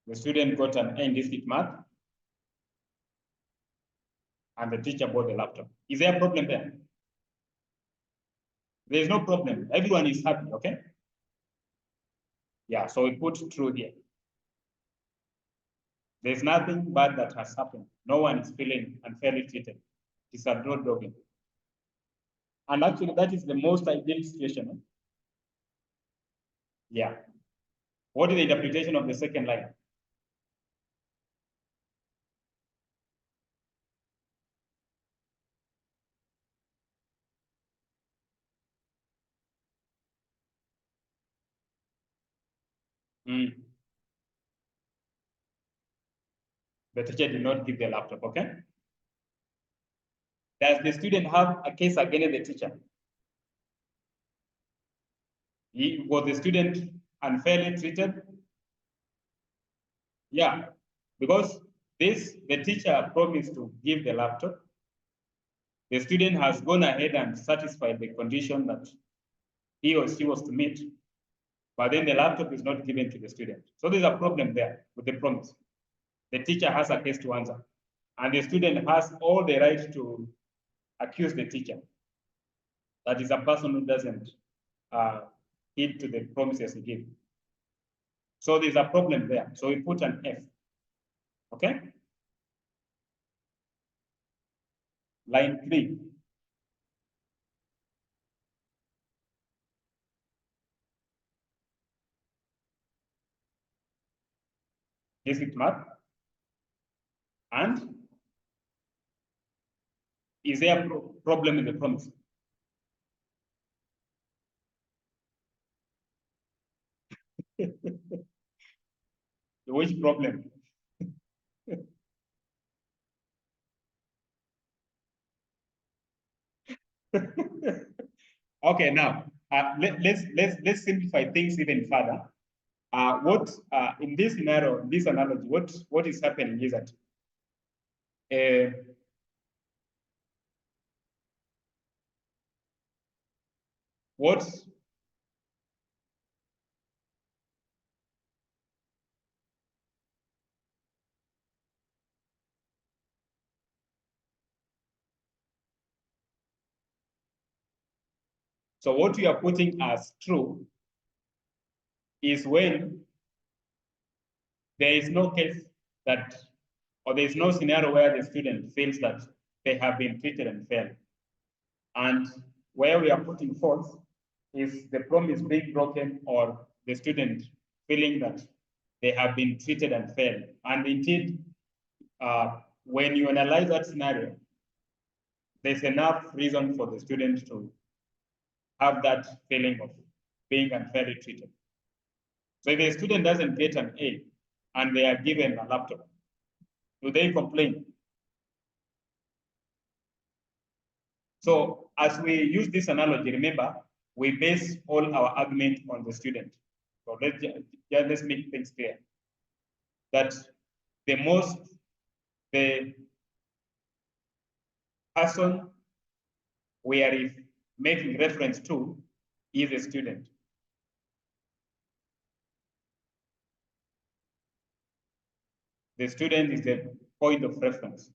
The student got an A in district math, and the teacher bought the laptop. Is there a problem there? There is no problem. Everyone is happy, okay? Yeah, so we put true here. There's nothing bad that has happened. No one is feeling unfairly treated. It's a draw dogging. And actually, that is the most ideal situation. Eh? Yeah. What is the interpretation of the second line? Mm. The teacher did not give the laptop, okay? Does the student have a case against the teacher? Was the student unfairly treated? Yeah, because the teacher promised to give the laptop. The student has gone ahead and satisfied the condition that he or she was to meet, but then the laptop is not given to the student. So there's a problem there with the promise. The teacher has a case to answer, and the student has all the right to accuse the teacher. That is a person who doesn't heed to the promises he gave. So there's a problem there. So we put an F. Okay? Line 3. Basic math. And is there a problem in the promise? Which problem? Okay, now let's simplify things even further. What in this scenario, this analogy, what is happening is that what so what we are putting as true is when there is no case that, or there is no scenario where the student feels that they have been treated unfairly. And where we are putting false is the promise being broken or the student feeling that they have been treated unfairly. And indeed, when you analyze that scenario, there's enough reason for the student to have that feeling of being unfairly treated. So if a student doesn't get an A and they are given a laptop, do they complain? So as we use this analogy, remember, we base all our argument on the student. So let's make things clear that the person we are making reference to is a student. The student is the point of reference.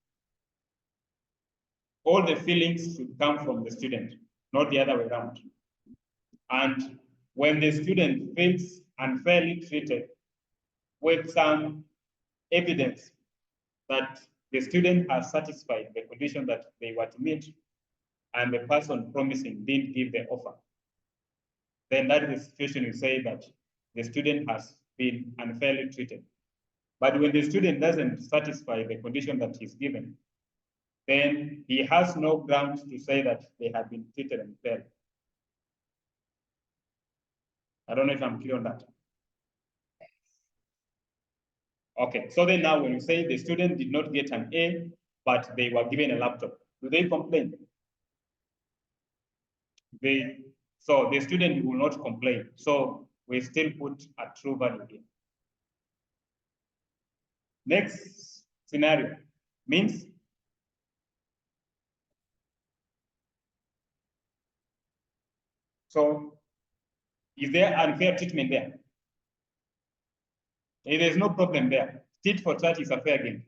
All the feelings should come from the student, not the other way around. And when the student feels unfairly treated with some evidence that the student has satisfied the condition that they were to meet, and the person promising didn't give the offer, then that is the situation you say that the student has been unfairly treated. But when the student doesn't satisfy the condition that he's given, then he has no grounds to say that they have been treated unfairly. I don't know if I'm clear on that. Okay, so then now when you say the student did not get an A, but they were given a laptop, do they complain? So the student will not complain. So we still put a true value here. Next scenario means So is there unfair treatment there? There's no problem there. Tit for tat is a fair game.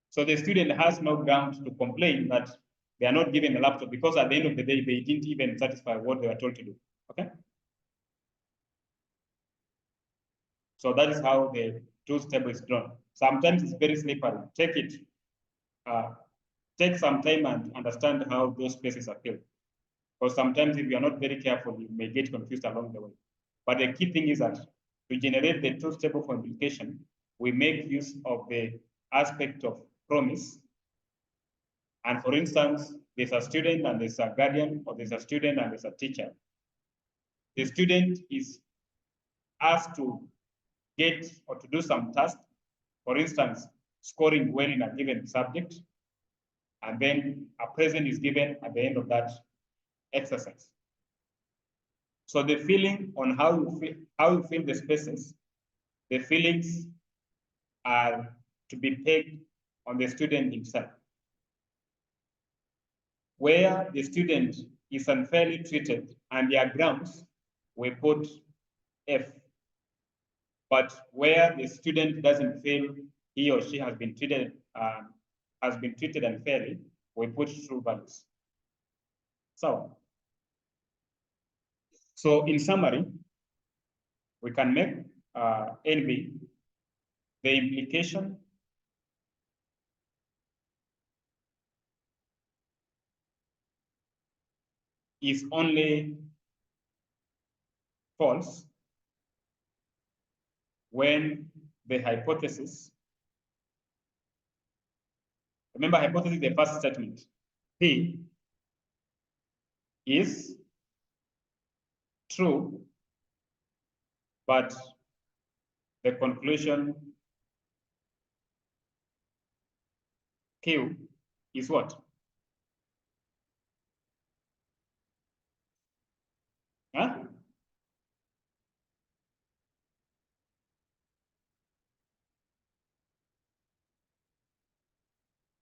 So the student has no ground to complain that they are not given a laptop because at the end of the day, they didn't even satisfy what they were told to do. Okay. So that is how the truth table is drawn. Sometimes it's very slippery. Take it. Take some time and understand how those places are filled. Because sometimes if you are not very careful, you may get confused along the way. But the key thing is that to generate the truth table for implication, we make use of the aspect of promise. And for instance, there's a student and there's a guardian, or there's a student and there's a teacher. The student is asked to get or to do some task, for instance, scoring well in a given subject, and then a present is given at the end of that exercise. So the feeling on how you feel the spaces, the feelings are to be pegged on the student himself. Where the student is unfairly treated and their grounds, we put F. But where the student doesn't feel he or she has been treated unfairly, we put true values. So in summary, we can make NB the implication is only false when the hypothesis, remember hypothesis is the first statement, P is true, but the conclusion Q is what? Huh?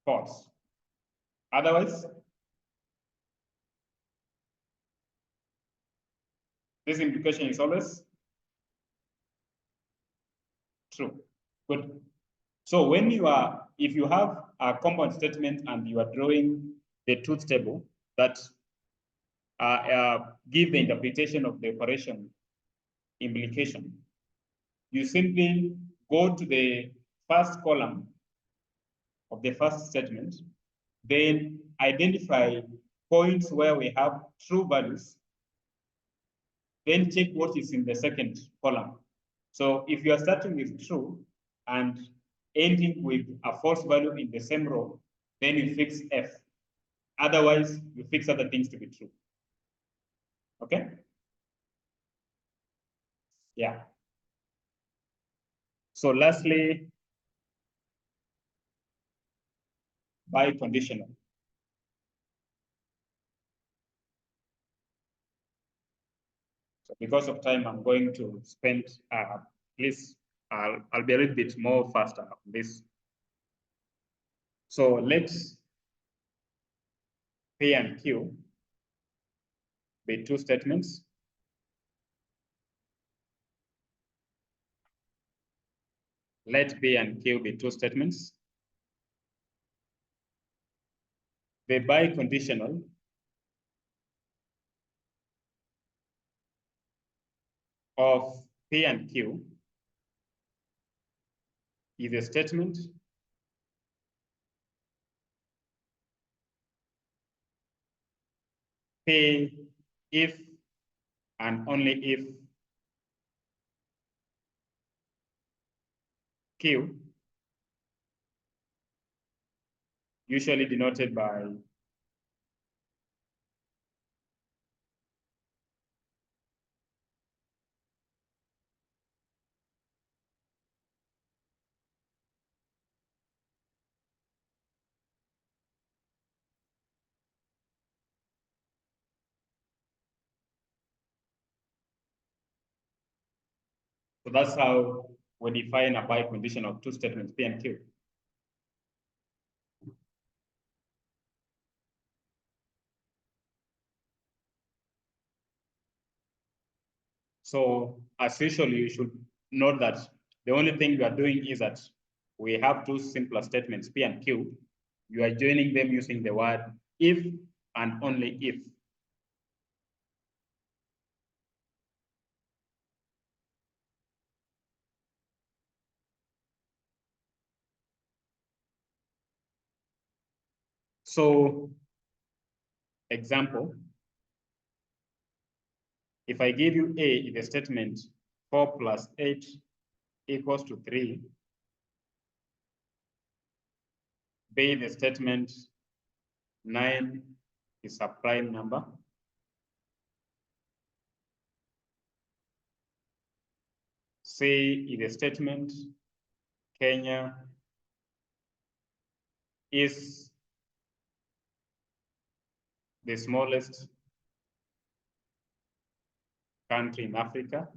False. Otherwise, this implication is always true. Good. So when if you have a compound statement and you are drawing the truth table that give the interpretation of the operation implication, you simply go to the first column of the first statement, then identify points where we have true values, then check what is in the second column. So if you are starting with true and ending with a false value in the same row, then you fix F. Otherwise, you fix other things to be true. Okay? Yeah. So lastly, biconditional. So because of time, I'm going to spend, please, I'll be a little bit more faster on this. So let's P and Q be two statements. Let P and Q be two statements. The biconditional of P and Q is a statement P if and only if Q, usually denoted by so that's how we define a bicondition of two statements, P and Q. So as usual, you should note that the only thing we are doing is that we have two simpler statements, P and Q. You are joining them using the word if and only if. So, example, if I give you A in the statement 4 plus 8 equals to 3, B the statement 9 is a prime number. C in the statement Kenya is the smallest country in Africa.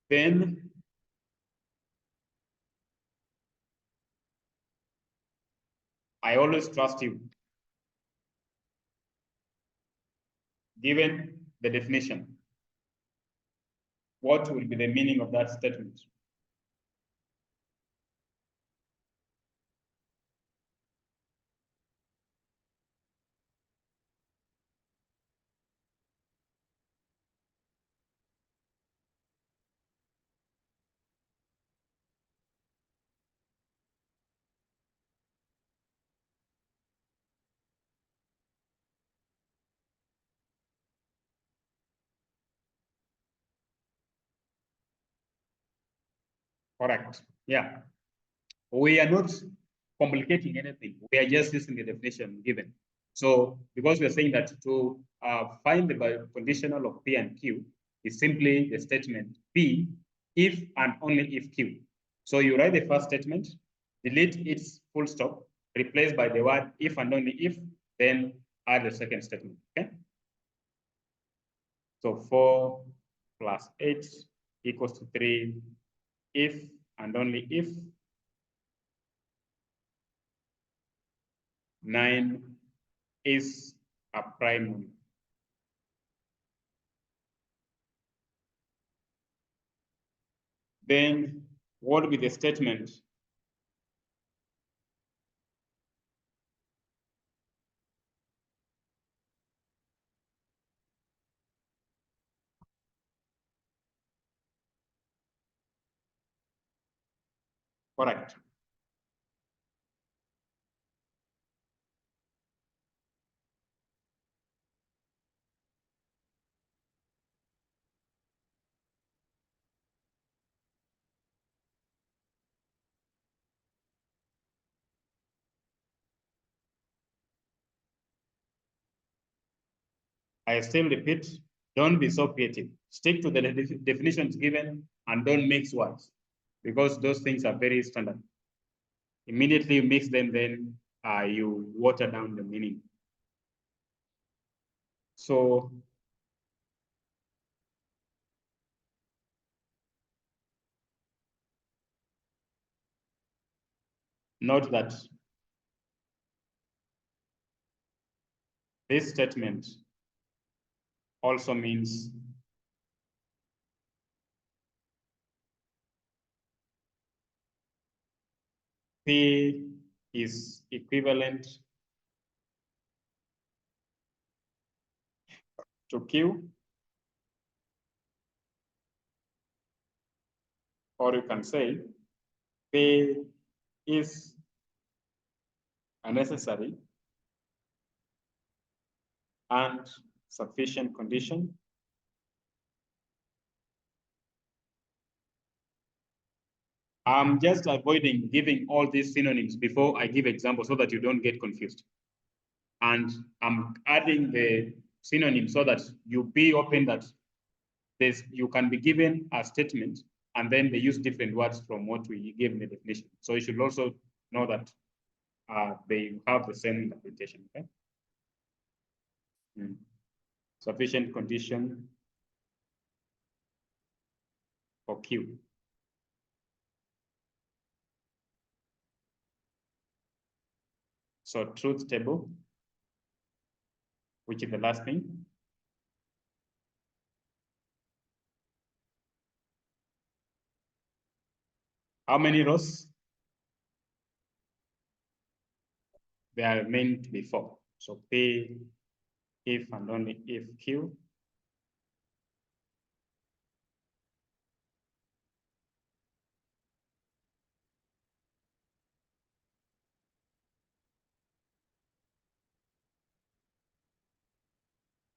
Then I always trust you, given the definition. What will be the meaning of that statement? Correct. Yeah. We are not complicating anything. We are just using the definition given. So because we are saying that to find the conditional of P and Q is simply the statement P if and only if Q. So you write the first statement, delete its full stop, replace by the word if and only if, then add the second statement. Okay. So 4 plus 8 equals to 3 if and only if 9 is a prime number. Then what would be the statement? Correct. I still repeat, don't be so creative. Stick to the definitions given and don't mix words because those things are very standard. Immediately you mix them, then you water down the meaning. So note that this statement also means P is equivalent to Q, or you can say P is a necessary and sufficient condition I'm just avoiding giving all these synonyms before I give examples so that you don't get confused. And I'm adding the synonym so that you be open that you can be given a statement and then they use different words from what we gave in the definition. So you should also know that they have the same interpretation. Okay? Sufficient condition for Q. So truth table, which is the last thing. How many rows? They are meant to be 4. So P, if and only if Q.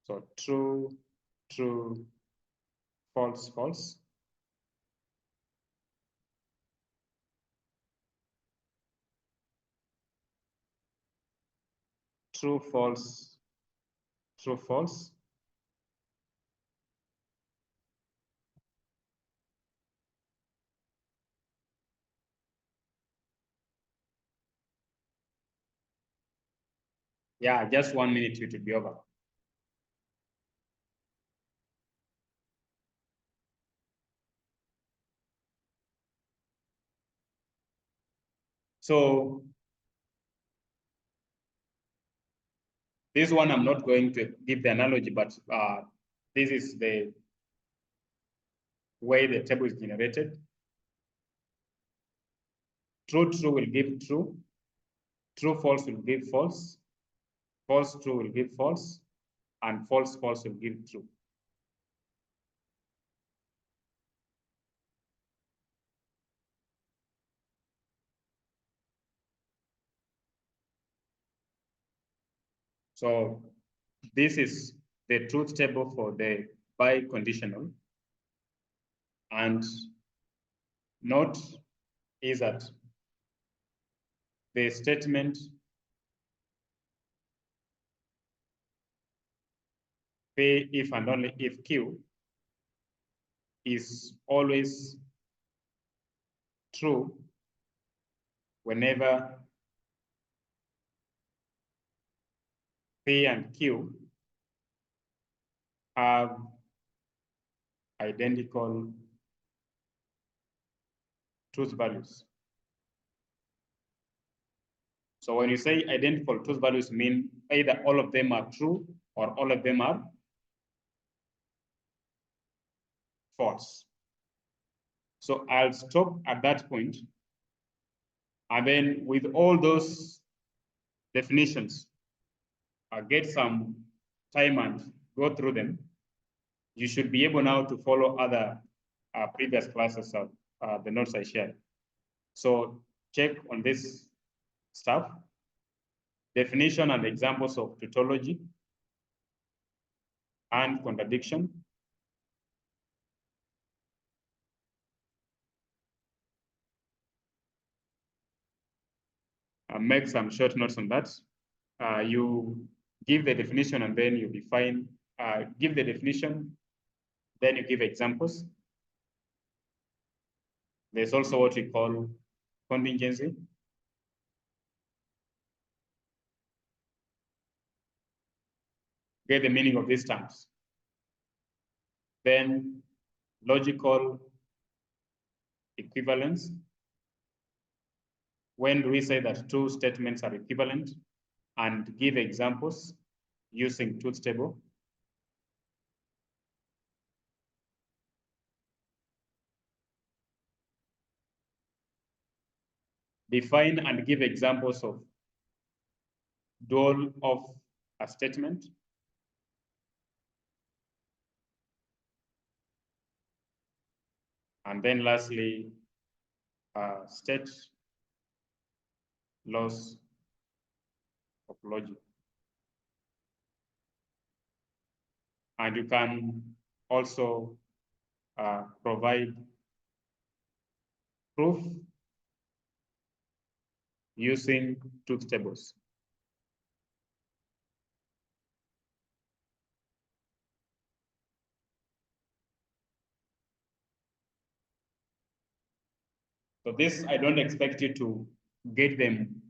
So true, true, false, false. True, false, true, false. Yeah, just 1 minute it will be over. So this one, I'm not going to give the analogy, but this is the way the table is generated. True, true will give true. True, false will give false. False, true will give false. And false, false will give true. So this is the truth table for the biconditional. And note is that the statement P if and only if Q is always true whenever P and Q have identical truth values. So when you say identical truth values, mean either all of them are true or all of them are false. So I'll stop at that point, and then with all those definitions, I'll get some time and go through them. You should be able now to follow other previous classes of the notes I shared. So check on this stuff, definition and examples of tautology and contradiction. Make some short notes on that. You give the definition and then you define, give the definition, then you give examples. There's also what we call contingency. Get the meaning of these terms. Then logical equivalence. When do we say that two statements are equivalent? And give examples using truth table. Define and give examples of dual of a statement. And then lastly, state laws of logic. And you can also provide proof using truth tables. So this, I don't expect you to get them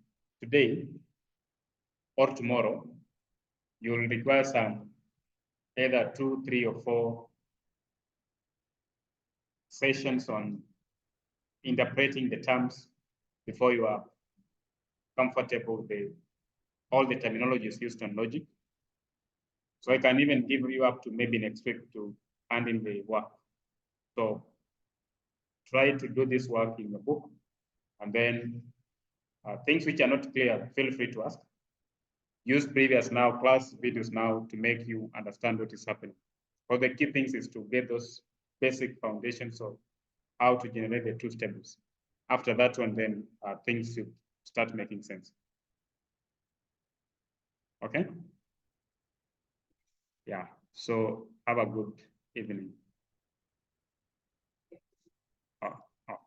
today or tomorrow. You'll require some either 2, 3, or 4 sessions on interpreting the terms before you are comfortable with the all the terminologies used on logic. So I can even give you up to maybe next week to hand in the work. So try to do this work in the book, and then things which are not clear, feel free to ask. Use previous now class videos now to make you understand what is happening. But the key things is to get those basic foundations of how to generate the truth tables. After that one, then things should start making sense. Okay? Yeah, so have a good evening.